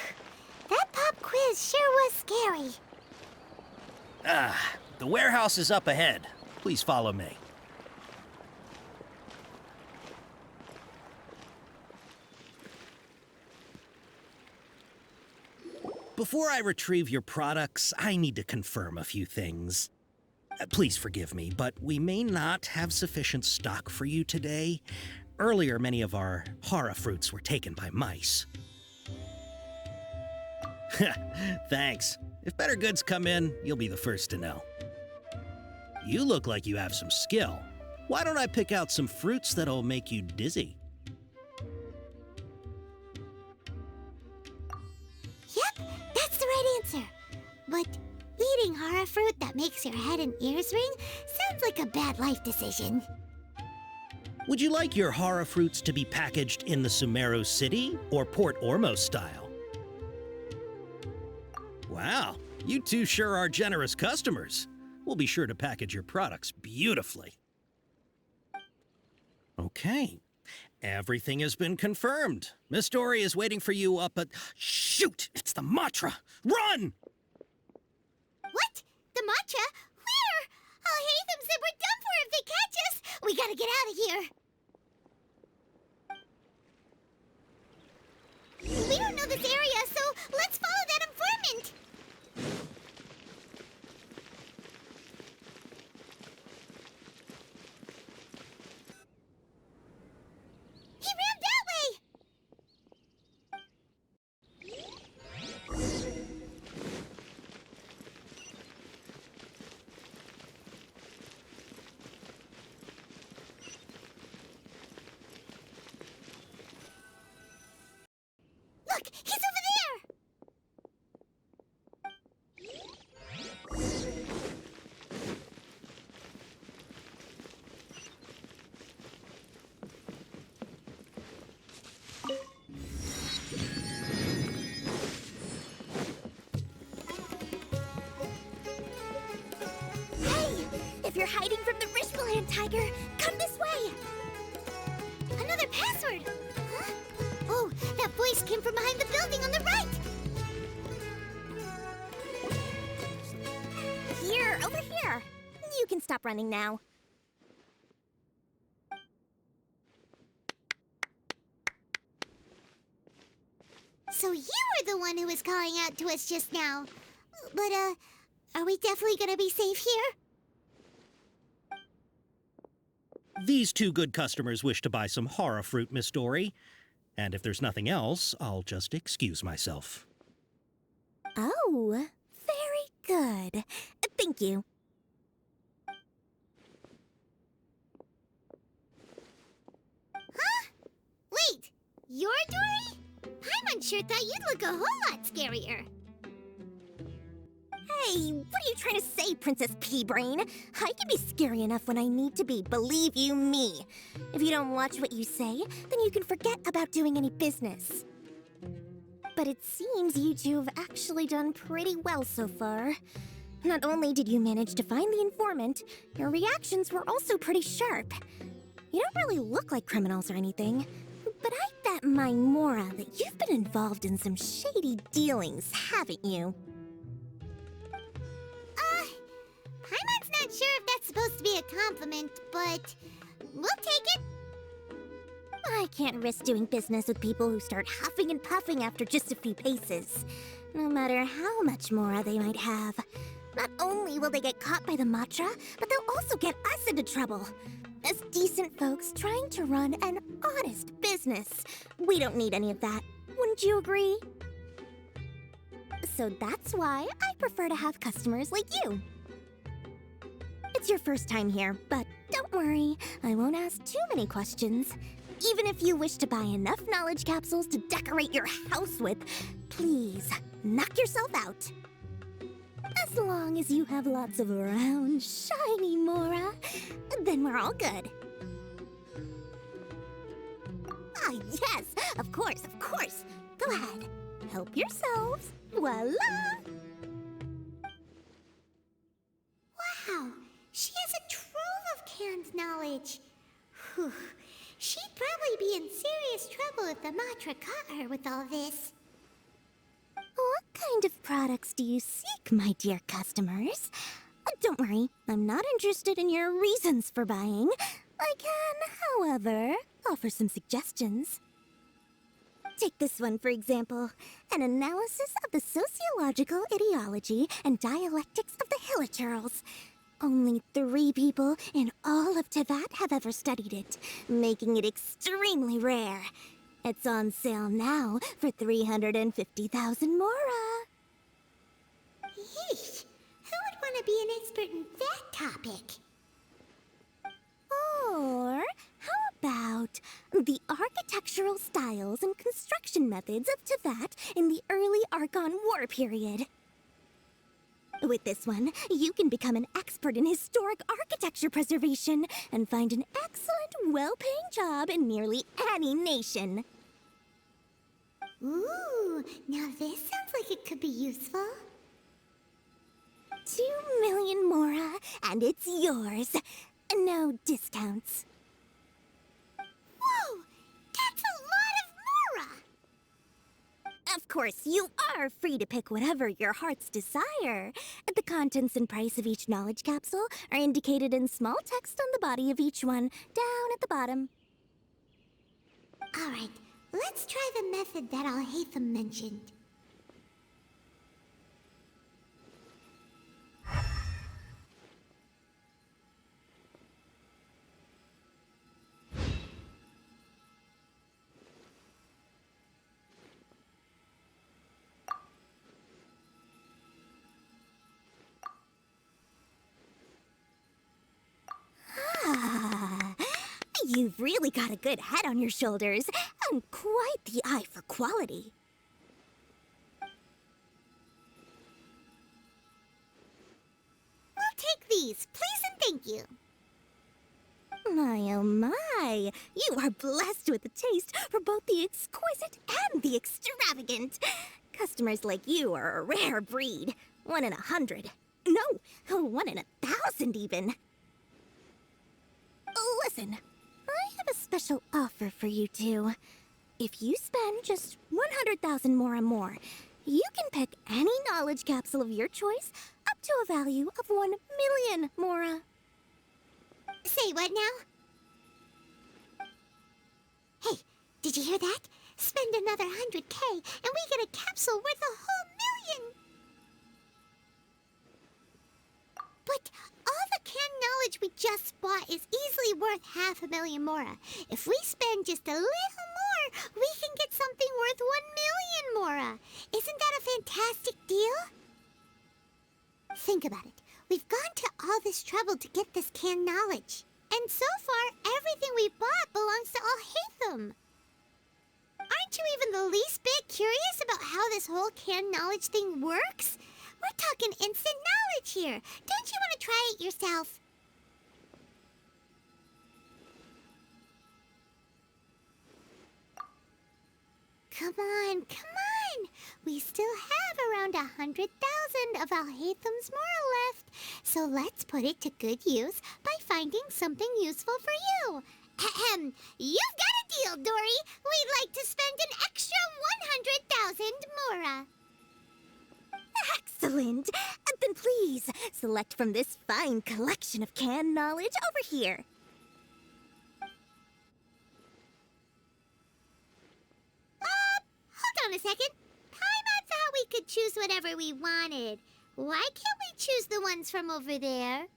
That pop quiz sure was scary. The warehouse is up ahead. Please follow me. Before I retrieve your products, I need to confirm a few things. Please forgive me, but we may not have sufficient stock for you today. Earlier, many of our hara fruits were taken by mice. Thanks. If better goods come in, you'll be the first to know. You look like you have some skill. Why don't I pick out some fruits that'll make you dizzy? Yep, that's the right answer. But eating hara fruit that makes your head and ears ring sounds like a bad life decision. Would you like your hara fruits to be packaged in the Sumeru City or Port Ormos style? Wow, you 2 sure are generous customers. We'll be sure to package your products beautifully. Okay. Everything has been confirmed. Miss Dory is waiting for you up at... Shoot! It's the Matra! Run! What? The matcha? Where? Alhaitham said we're done for if they catch us. We gotta get out of here. We don't know this area, so let's follow that informant. He ran that way. Look, he's over there! Hey! If you're hiding from the Rishbaland tiger, come this way! Another password! Huh? Oh, that voice came from behind the building on the right! Here, over here. You can stop running now. So you were the one who was calling out to us just now. But, are we definitely gonna be safe here? These two good customers wish to buy some horror fruit, Miss Dory. And if there's nothing else, I'll just excuse myself. Oh, very good. Thank you. Huh? Wait, you're Dory? Paimon sure thought you'd look a whole lot scarier. Hey, what are you trying to say, Princess Pea-Brain? I can be scary enough when I need to be, believe you me. If you don't watch what you say, then you can forget about doing any business. But it seems you two have actually done pretty well so far. Not only did you manage to find the informant, your reactions were also pretty sharp. You don't really look like criminals or anything, but I bet my Mora that you've been involved in some shady dealings, haven't you? Paimon's not sure if that's supposed to be a compliment, but we'll take it. I can't risk doing business with people who start huffing and puffing after just a few paces, no matter how much Mora they might have. Not only will they get caught by the Matra, but they'll also get us into trouble. As decent folks trying to run an honest business, we don't need any of that. Wouldn't you agree? So that's why I prefer to have customers like you. It's your first time here, but don't worry, I won't ask too many questions. Even if you wish to buy enough knowledge capsules to decorate your house with, please, knock yourself out. As long as you have lots of round, shiny Mora, then we're all good. Ah, yes, of course, of course. Go ahead, help yourselves. Voila! Wow, she has a trove of canned knowledge. Whew. She'd probably be in serious trouble if the Matra caught her with all this. What kind of products do you seek, my dear customers? Don't worry, I'm not interested in your reasons for buying. I can, however, offer some suggestions. Take this one, for example. An analysis of the sociological ideology and dialectics of the Hilichurls. Only 3 people in all of Teyvat have ever studied it, making it extremely rare. It's on sale now for 350,000 Mora. Yeesh, who would want to be an expert in that topic? Or how about the architectural styles and construction methods of Teyvat in the early Archon War period? With this one, you can become an expert in historic architecture preservation and find an excellent, well-paying job in nearly any nation. Ooh, now this sounds like it could be useful. 2 million Mora, and it's yours. No discounts. Whoa! That's a lot of Mora! Of course, you are free to pick whatever your heart's desire. The contents and price of each knowledge capsule are indicated in small text on the body of each one, down at the bottom. Alright, let's try the method that Alhaitham mentioned. You've really got a good head on your shoulders, and quite the eye for quality. We'll take these, please and thank you. My oh my, you are blessed with a taste for both the exquisite and the extravagant. Customers like you are a rare breed. 1 in 100. No, 1 in 1,000 even. Listen, I have a special offer for you two. If you spend just 100,000 more, you can pick any knowledge capsule of your choice up to a value of 1 million Mora. Say what now? Hey, did you hear that? Spend another 100K and we get a capsule worth a whole million! But all the canned knowledge we just bought is easily worth 500,000 Mora. If we spend just a little more, we can get something worth 1 million Mora. Isn't that a fantastic deal? Think about it. We've gone to all this trouble to get this canned knowledge. And so far, everything we bought belongs to Alhaitham. Aren't you even the least bit curious about how this whole canned knowledge thing works? We're talking instant knowledge here. Don't you want to try it yourself? Come on, come on! We still have around 100,000 of Alhaitham's Mora left, so let's put it to good use by finding something useful for you. Ahem, you've got a deal, Dory. We'd like to spend an extra 100,000 Mora. Excellent! Then please, select from this fine collection of canned knowledge over here. Hold on a second. Paimon thought we could choose whatever we wanted. Why can't we choose the ones from over there?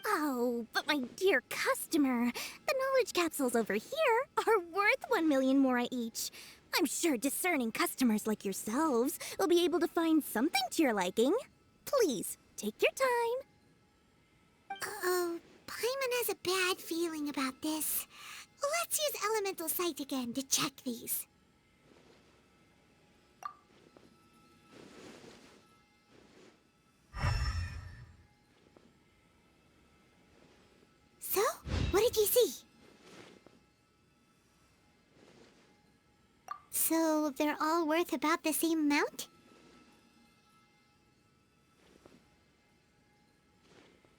Oh, but my dear customer, the knowledge capsules over here are worth 1 million Mora each. I'm sure discerning customers like yourselves will be able to find something to your liking. Please, take your time. Uh-oh, Paimon has a bad feeling about this. Let's use Elemental Sight again to check these. So, what did you see? So, they're all worth about the same amount?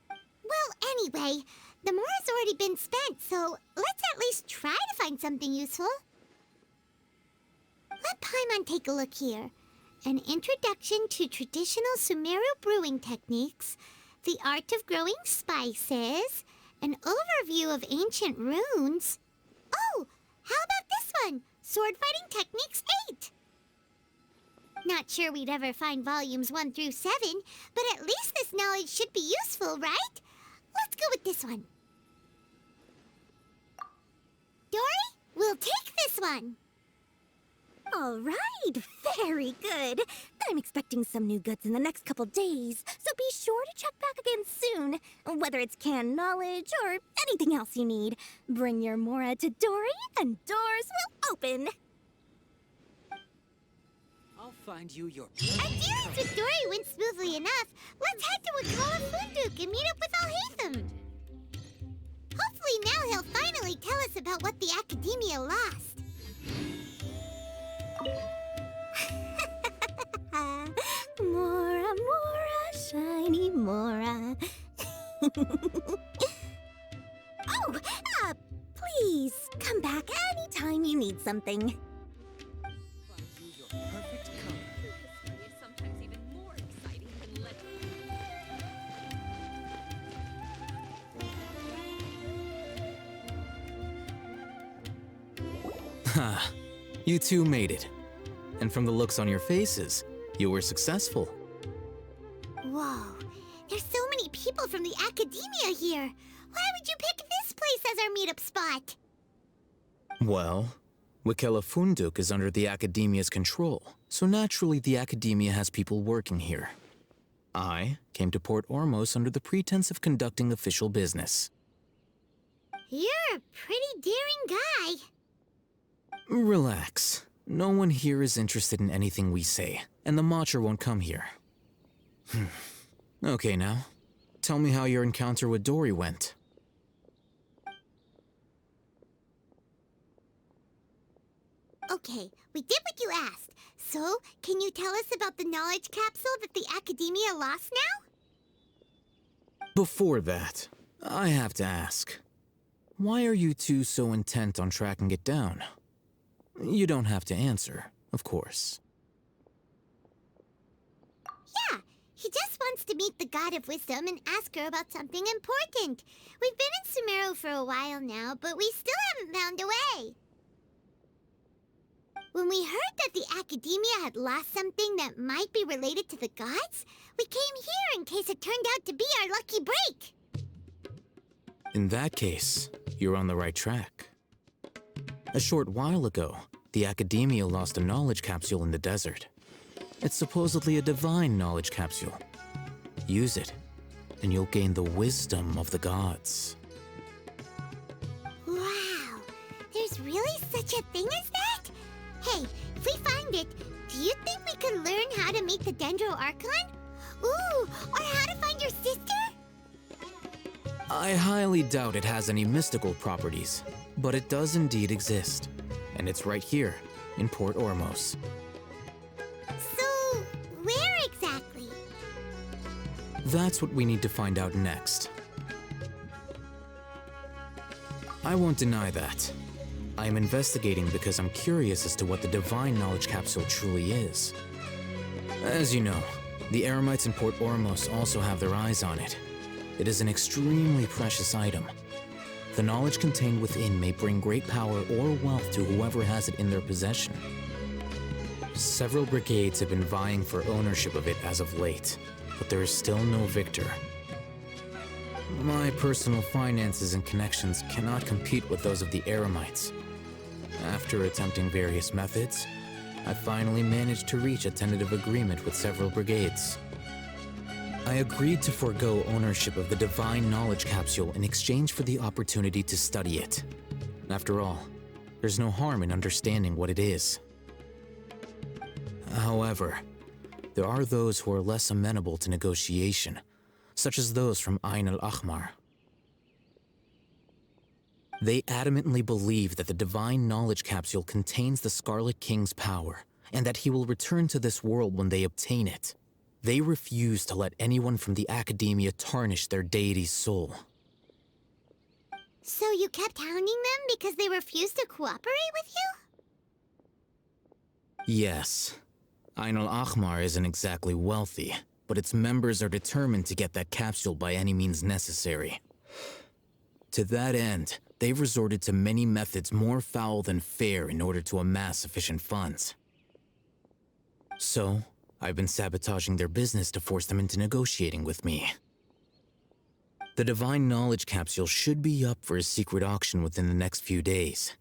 Well, anyway, the Mora's already been spent, so let's at least try to find something useful. Let Paimon take a look here. An introduction to traditional Sumeru brewing techniques, the art of growing spices, an overview of ancient runes. Oh, how about this one? Sword Fighting Techniques 8. Not sure we'd ever find volumes 1 through 7, but at least this knowledge should be useful, right? Let's go with this one. Dory, we'll take this one. All right, very good. I'm expecting some new goods in the next couple days, so be sure to check back again soon. Whether it's canned knowledge or anything else you need, bring your Mora to Dory and doors will open. I'll find you your... Our dealings with Dory went smoothly enough. Let's head to Wakala Funduk and meet up with Alhaitham. Hopefully now he'll finally tell us about what the Academia lost. Mora, Mora, Oh, please come back anytime you need something. Ha, you two made it. And from the looks on your faces, you were successful. Whoa, there's so many people from the academia here. Why would you pick this place as our meetup spot? Well, Wikela Funduk is under the academia's control, so naturally the academia has people working here. I came to Port Ormos under the pretense of conducting official business. You're a pretty daring guy. Relax. No one here is interested in anything we say, and the Matcher won't come here. Okay now, tell me how your encounter with Dory went. Okay, we did what you asked. So, can you tell us about the knowledge capsule that the academia lost now? Before that, I have to ask, why are you two so intent on tracking it down? You don't have to answer, of course. Yeah, he just wants to meet the God of Wisdom and ask her about something important. We've been in Sumeru for a while now, but we still haven't found a way. When we heard that the academia had lost something that might be related to the gods, we came here in case it turned out to be our lucky break. In that case, you're on the right track. A short while ago, the academia lost a knowledge capsule in the desert. It's supposedly a divine knowledge capsule. Use it, and you'll gain the wisdom of the gods. Wow, there's really such a thing as that? Hey, if we find it, do you think we could learn how to make the Dendro Archon? Ooh, or how to find your sister? I highly doubt it has any mystical properties, but it does indeed exist. And it's right here, in Port Ormos. So, where exactly? That's what we need to find out next. I won't deny that. I am investigating because I'm curious as to what the divine knowledge capsule truly is. As you know, the Eremites in Port Ormos also have their eyes on it. It is an extremely precious item. The knowledge contained within may bring great power or wealth to whoever has it in their possession. Several brigades have been vying for ownership of it as of late, but there is still no victor. My personal finances and connections cannot compete with those of the Eremites. After attempting various methods, I finally managed to reach a tentative agreement with several brigades. I agreed to forego ownership of the divine knowledge capsule in exchange for the opportunity to study it. After all, there's no harm in understanding what it is. However, there are those who are less amenable to negotiation, such as those from Ain al-Ahmar. They adamantly believe that the divine knowledge capsule contains the Scarlet King's power, and that he will return to this world when they obtain it. They refuse to let anyone from the academia tarnish their deity's soul. So you kept hounding them because they refused to cooperate with you? Yes. Ain al-Ahmar isn't exactly wealthy, but its members are determined to get that capsule by any means necessary. To that end, they've resorted to many methods more foul than fair in order to amass sufficient funds. So, I've been sabotaging their business to force them into negotiating with me. The Divine Knowledge Capsule should be up for a secret auction within the next few days.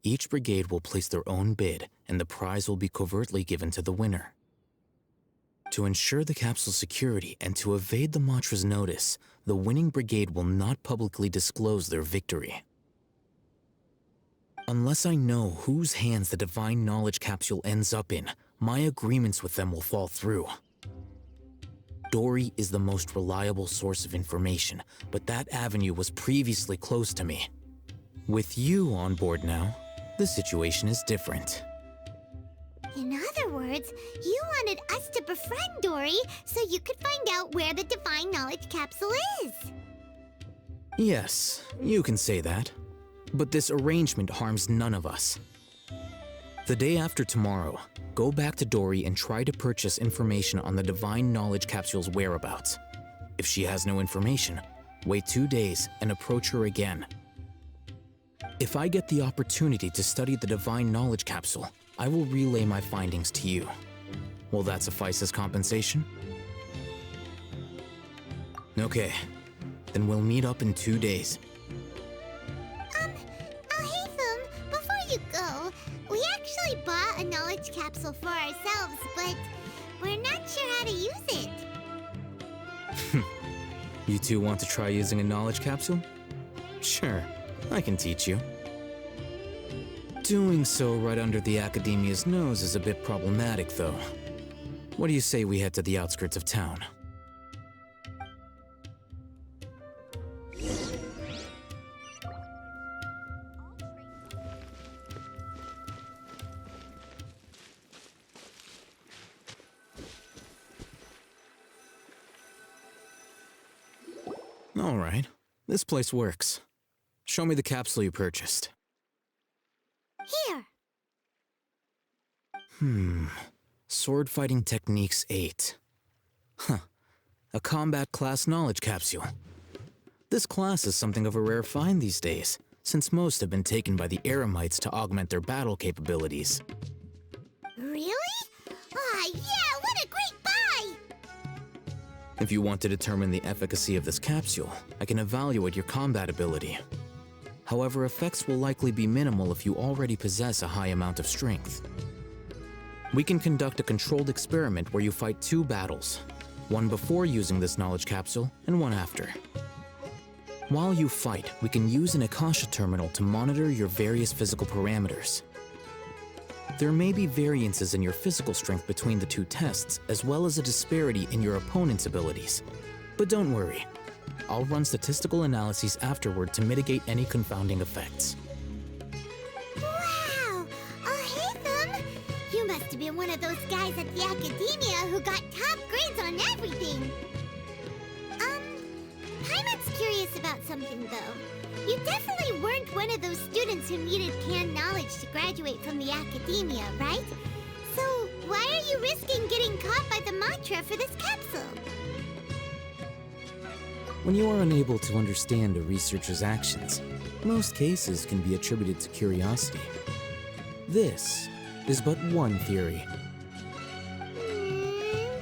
Each brigade will place their own bid, and the prize will be covertly given to the winner. To ensure the capsule's security and to evade the Matra's notice, the winning brigade will not publicly disclose their victory. Unless I know whose hands the Divine Knowledge Capsule ends up in, my agreements with them will fall through. Dory is the most reliable source of information, but that avenue was previously closed to me. With you on board now, the situation is different. In other words, you wanted us to befriend Dory so you could find out where the Divine Knowledge Capsule is. Yes, you can say that. But this arrangement harms none of us. The day after tomorrow, go back to Dory and try to purchase information on the Divine Knowledge Capsule's whereabouts. If she has no information, wait 2 days and approach her again. If I get the opportunity to study the Divine Knowledge Capsule, I will relay my findings to you. Will that suffice as compensation? Okay, then we'll meet up in 2 days. Alhaitham, before you go, we actually bought a knowledge capsule for ourselves, but we're not sure how to use it. You two want to try using a knowledge capsule? Sure, I can teach you. Doing so right under the Academia's nose is a bit problematic, though. What do you say we head to the outskirts of town? All right, this place works. Show me the capsule you purchased. Here. Sword Fighting Techniques 8. Huh. A combat class knowledge capsule. This class is something of a rare find these days, since most have been taken by the Eremites to augment their battle capabilities. Really? Ah, yeah, what a great buy! If you want to determine the efficacy of this capsule, I can evaluate your combat ability. However, effects will likely be minimal if you already possess a high amount of strength. We can conduct a controlled experiment where you fight 2 battles, one before using this knowledge capsule and one after. While you fight, we can use an Akasha terminal to monitor your various physical parameters. There may be variances in your physical strength between the 2 tests, as well as a disparity in your opponent's abilities. But don't worry, I'll run statistical analyses afterward to mitigate any confounding effects. Wow! Alhaitham! You must have been one of those guys at the Academia who got top grades on everything! Paimon's curious about something, though. You definitely weren't one of those students who needed canned knowledge to graduate from the Academia, right? So, why are you risking getting caught by the mantra for this capsule? When you are unable to understand a researcher's actions, most cases can be attributed to curiosity. This is but one theory.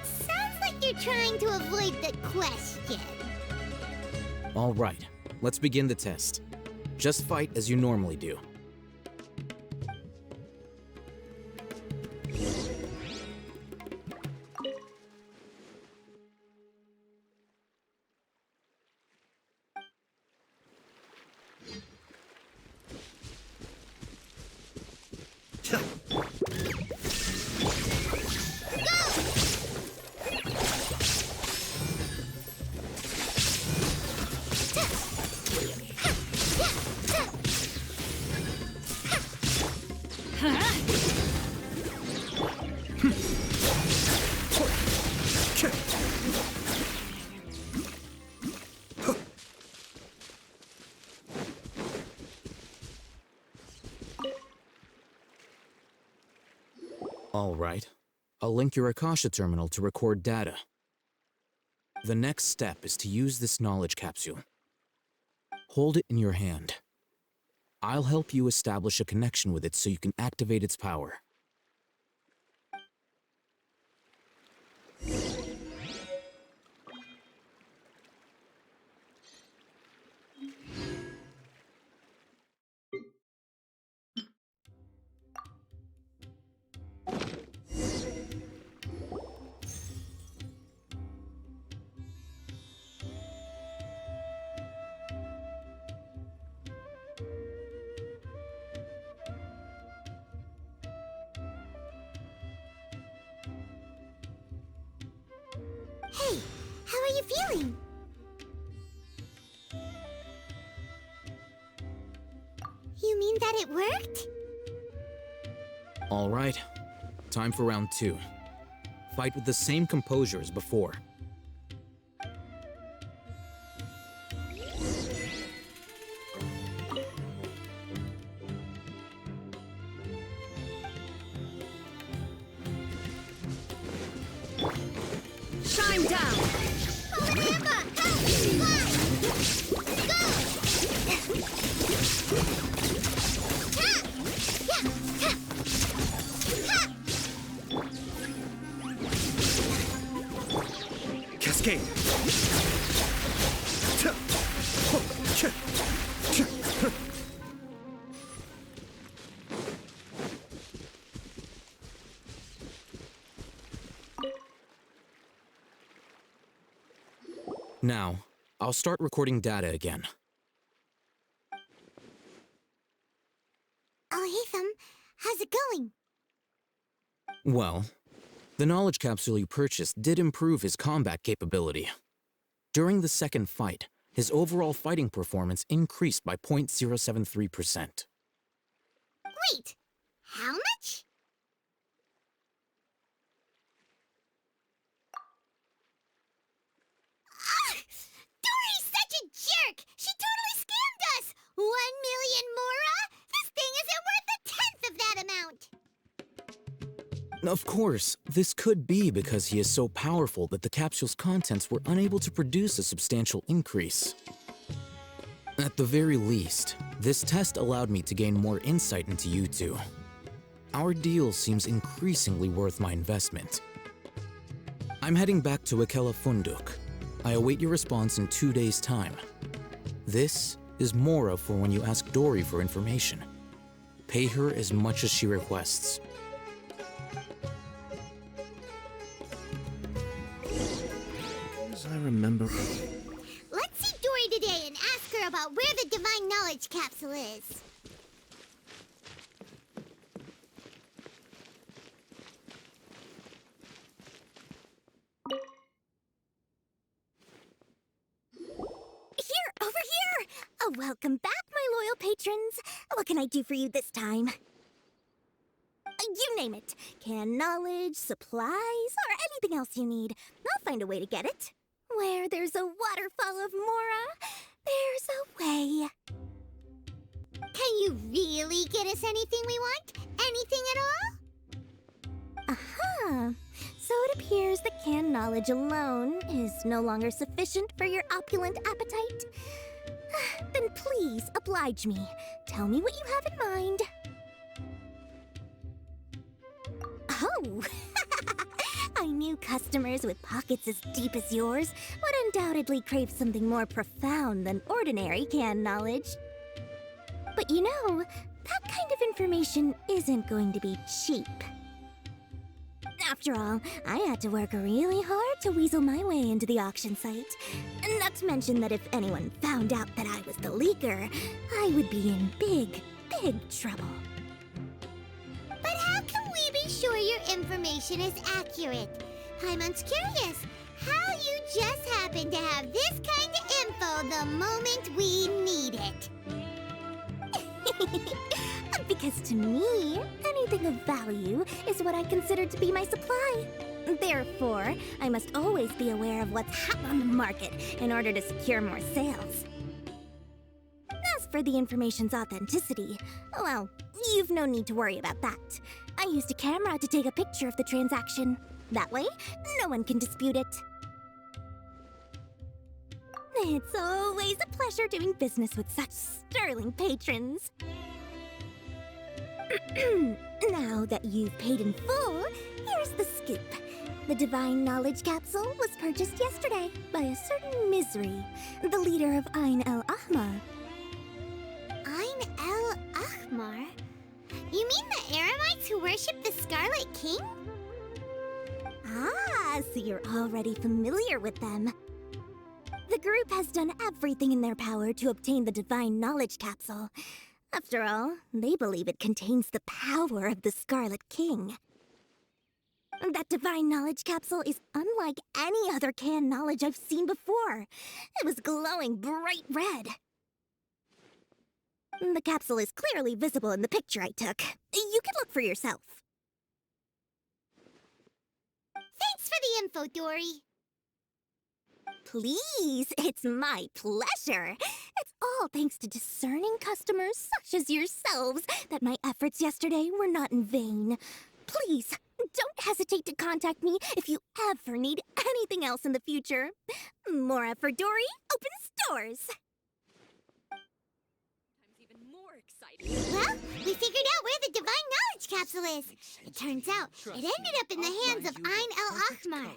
Sounds like you're trying to avoid the question. All right, let's begin the test. Just fight as you normally do. All right. I'll link your Akasha terminal to record data. The next step is to use this knowledge capsule. Hold it in your hand. I'll help you establish a connection with it so you can activate its power. Hey, how are you feeling? You mean that it worked? All right. Time for round 2. Fight with the same composure as before. I'm down! Cascade! Now, I'll start recording data again. Alhaitham, how's it going? Well, the knowledge capsule you purchased did improve his combat capability. During the second fight, his overall fighting performance increased by 0.073%. Wait, how much? Dory's such a jerk! She totally scammed us! 1 million mora? This thing isn't worth a tenth of that amount! Of course, this could be because he is so powerful that the capsule's contents were unable to produce a substantial increase. At the very least, this test allowed me to gain more insight into you two. Our deal seems increasingly worth my investment. I'm heading back to Akela Funduk. I await your response in 2 days' time. This is Mora for when you ask Dory for information. Pay her as much as she requests. As I remember... Let's see Dory today and ask her about where the divine knowledge capsule is. Over here! Oh, welcome back, my loyal patrons. What can I do for you this time? You name it. Canned knowledge, supplies, or anything else you need. I'll find a way to get it. Where there's a waterfall of Mora, there's a way. Can you really get us anything we want? Anything at all? Aha! So it appears that canned knowledge alone is no longer sufficient for your opulent appetite. Then please, oblige me. Tell me what you have in mind. Oh! I knew customers with pockets as deep as yours would undoubtedly crave something more profound than ordinary canned knowledge. But you know, that kind of information isn't going to be cheap. After all, I had to work really hard to weasel my way into the auction site. Not to mention that if anyone found out that I was the leaker, I would be in big, big trouble. But how can we be sure your information is accurate? Paimon's curious how you just happen to have this kind of info the moment we need it. Because to me, anything of value is what I consider to be my supply. Therefore, I must always be aware of what's hot on the market in order to secure more sales. As for the information's authenticity, well, you've no need to worry about that. I used a camera to take a picture of the transaction. That way, no one can dispute it. It's always a pleasure doing business with such sterling patrons. Now that you've paid in full, here's the scoop. The Divine Knowledge Capsule was purchased yesterday by a certain Misery, the leader of Ain El Ahmar. Ain El Ahmar? You mean the Eremites who worship the Scarlet King? Ah, so you're already familiar with them. The group has done everything in their power to obtain the Divine Knowledge Capsule. After all, they believe it contains the power of the Scarlet King. That Divine Knowledge Capsule is unlike any other canned knowledge I've seen before. It was glowing bright red. The capsule is clearly visible in the picture I took. You can look for yourself. Thanks for the info, Dory. Please, it's my pleasure. It's all thanks to discerning customers such as yourselves that my efforts yesterday were not in vain. Please, don't hesitate to contact me if you ever need anything else in the future. Mora for Dory opens doors. Well, we figured out where the Divine Knowledge Capsule is. It turns out it ended up in the hands of Ain el-Ahmar.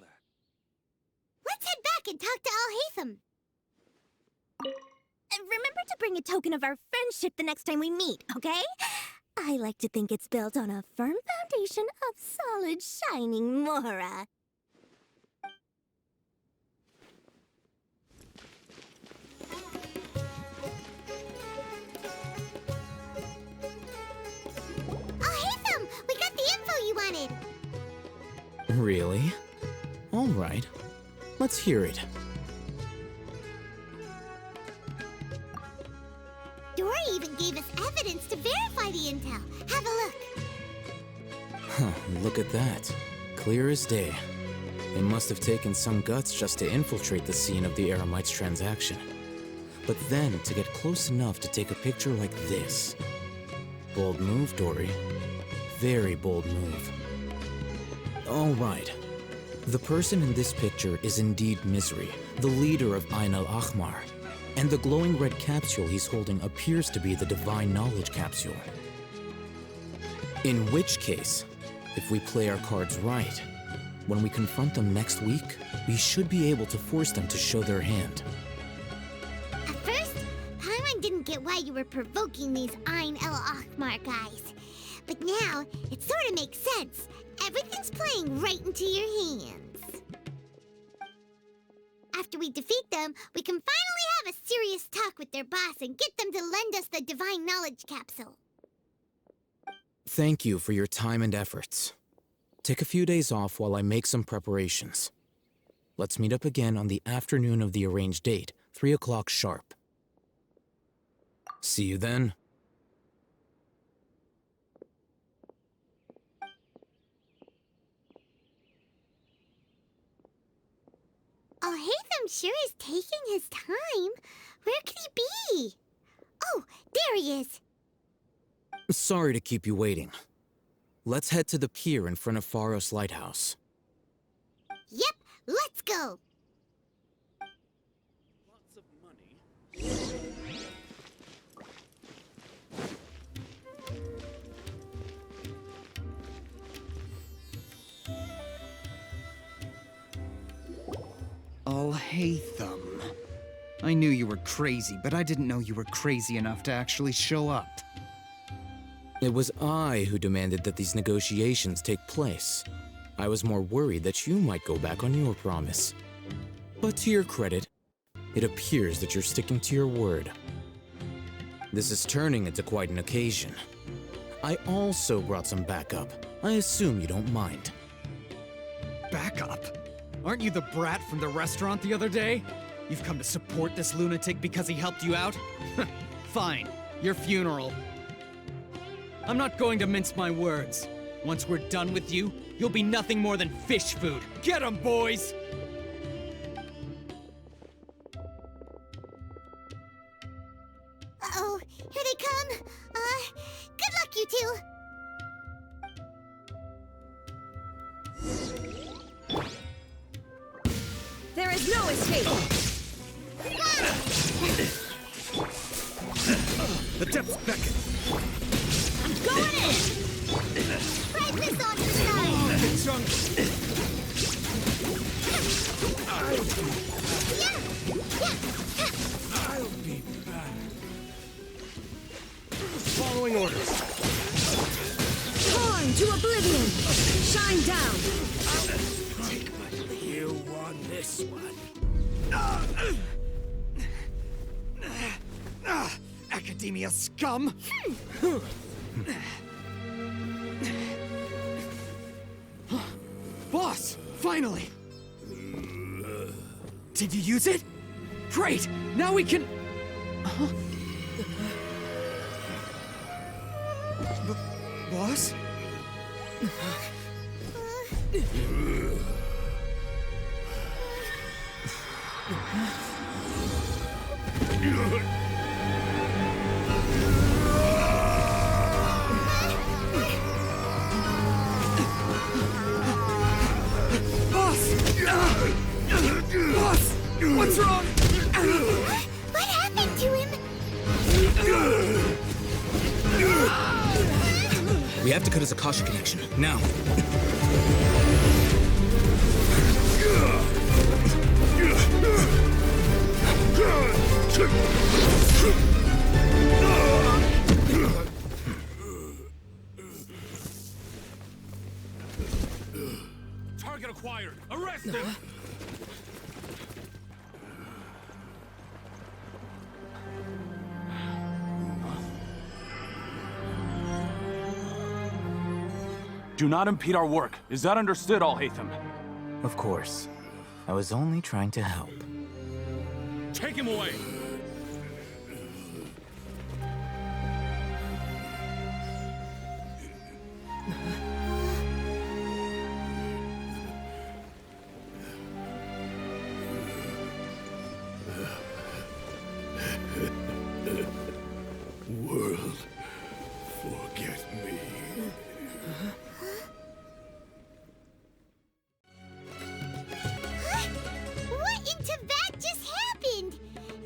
Let's head back and talk to Alhaitham. Remember to bring a token of our friendship the next time we meet, okay? I like to think it's built on a firm foundation of solid, shining Mora. Alhaitham, we got the info you wanted. Really? All right. Let's hear it. Dory even gave us evidence to verify the intel. Have a look. Huh, look at that. Clear as day. It must have taken some guts just to infiltrate the scene of the Eremites transaction. But then to get close enough to take a picture like this. Bold move, Dory. Very bold move. All right. The person in this picture is indeed Misery, the leader of Ain el-Ahmar. And the glowing red capsule he's holding appears to be the Divine Knowledge Capsule. In which case, if we play our cards right, when we confront them next week, we should be able to force them to show their hand. At first, Paimon didn't get why you were provoking these Ain el-Ahmar guys. But now, it sort of makes sense. Everything's playing right into your hands. After we defeat them, we can finally have a serious talk with their boss and get them to lend us the Divine Knowledge Capsule. Thank you for your time and efforts. Take a few days off while I make some preparations. Let's meet up again on the afternoon of the arranged date, 3 o'clock sharp. See you then. Alhaitham sure is taking his time. Where could he be? Oh, there he is. Sorry to keep you waiting. Let's head to the pier in front of Pharos Lighthouse. Yep, let's go. Lots of money. Alhaitham. I knew you were crazy, but I didn't know you were crazy enough to actually show up. It was I who demanded that these negotiations take place. I was more worried that you might go back on your promise. But to your credit, it appears that you're sticking to your word. This is turning into quite an occasion. I also brought some backup. I assume you don't mind. Backup? Aren't you the brat from the restaurant the other day? You've come to support this lunatic because he helped you out? Fine, your funeral. I'm not going to mince my words. Once we're done with you, you'll be nothing more than fish food. Get 'em, boys! Uh-oh, here they come. Good luck, you two. There is no escape! The depths beckon. I'm going in! Right this on the side! It's on. I'll be back. Following orders. Born to oblivion! Shine down! You won this one. Academia scum! Boss! Finally! Did you use it? Great! Now we can... Boss? have to cut his Akasha connection, now. Target acquired! Arrest him! Do not impede our work. Is that understood, Alhaitham? Of course. I was only trying to help. Take him away! World, forget me. What in Tibet just happened?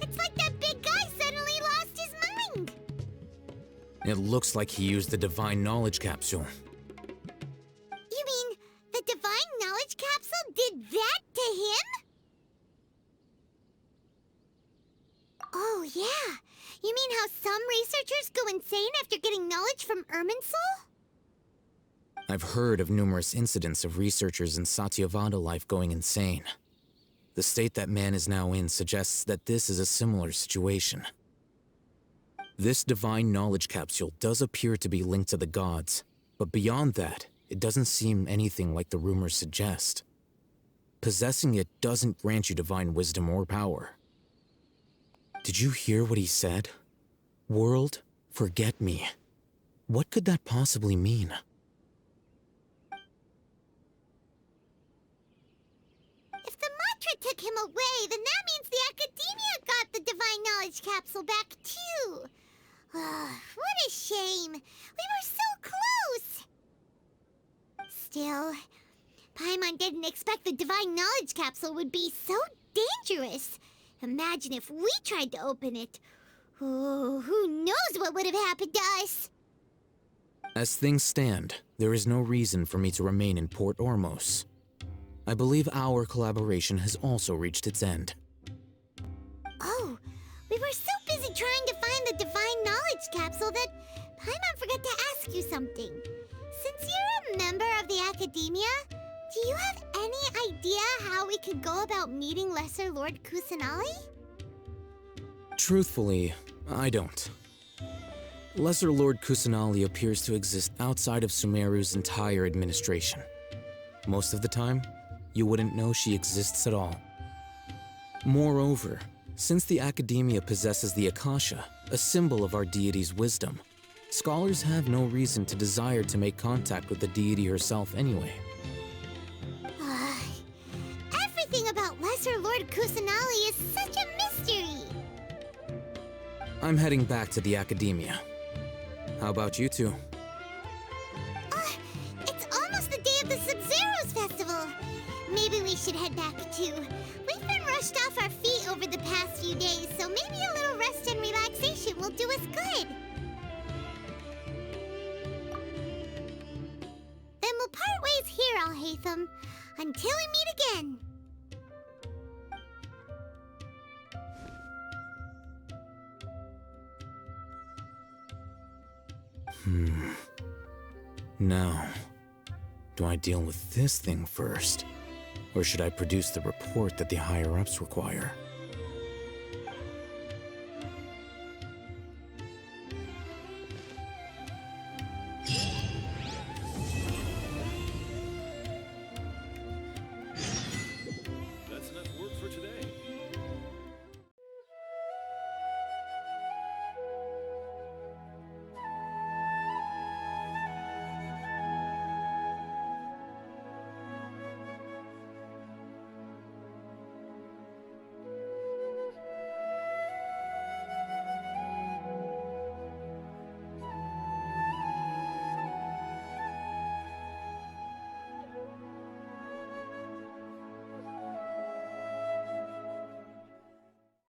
It's like that big guy suddenly lost his mind. It looks like he used the Divine Knowledge Capsule. You mean the Divine Knowledge Capsule did that to him? Oh, yeah. You mean how some researchers go insane after getting knowledge from Irminsul? I've heard of numerous incidents of researchers in Satyavada life going insane. The state that man is now in suggests that this is a similar situation. This Divine Knowledge Capsule does appear to be linked to the gods, but beyond that, it doesn't seem anything like the rumors suggest. Possessing it doesn't grant you divine wisdom or power. Did you hear what he said? World, forget me. What could that possibly mean? If the mantra took him away, then that means the Academia got the Divine Knowledge Capsule back too. What a shame. We were so close. Still, Paimon didn't expect the Divine Knowledge Capsule would be so dangerous. Imagine if we tried to open it. Oh, who knows what would have happened to us? As things stand, there is no reason for me to remain in Port Ormos. I believe our collaboration has also reached its end. Oh, we were so busy trying to find the Divine Knowledge Capsule that Paimon forgot to ask you something. Since you're a member of the Academia, do you have any idea how we could go about meeting Lesser Lord Kusanali? Truthfully, I don't. Lesser Lord Kusanali appears to exist outside of Sumeru's entire administration. Most of the time, you wouldn't know she exists at all. Moreover, since the Academia possesses the Akasha, a symbol of our deity's wisdom, scholars have no reason to desire to make contact with the deity herself anyway. Everything about Lesser Lord Kusanali is such a mystery! I'm heading back to the Academia. How about you two? It's almost the day of the Sub-Zeros Festival. Maybe we should head back too. We've been rushed off our feet over the past few days, so maybe a little rest and relaxation will do us good. Then we'll part ways here, Alhaitham, until we meet again. Now, do I deal with this thing first? Or should I produce the report that the higher-ups require?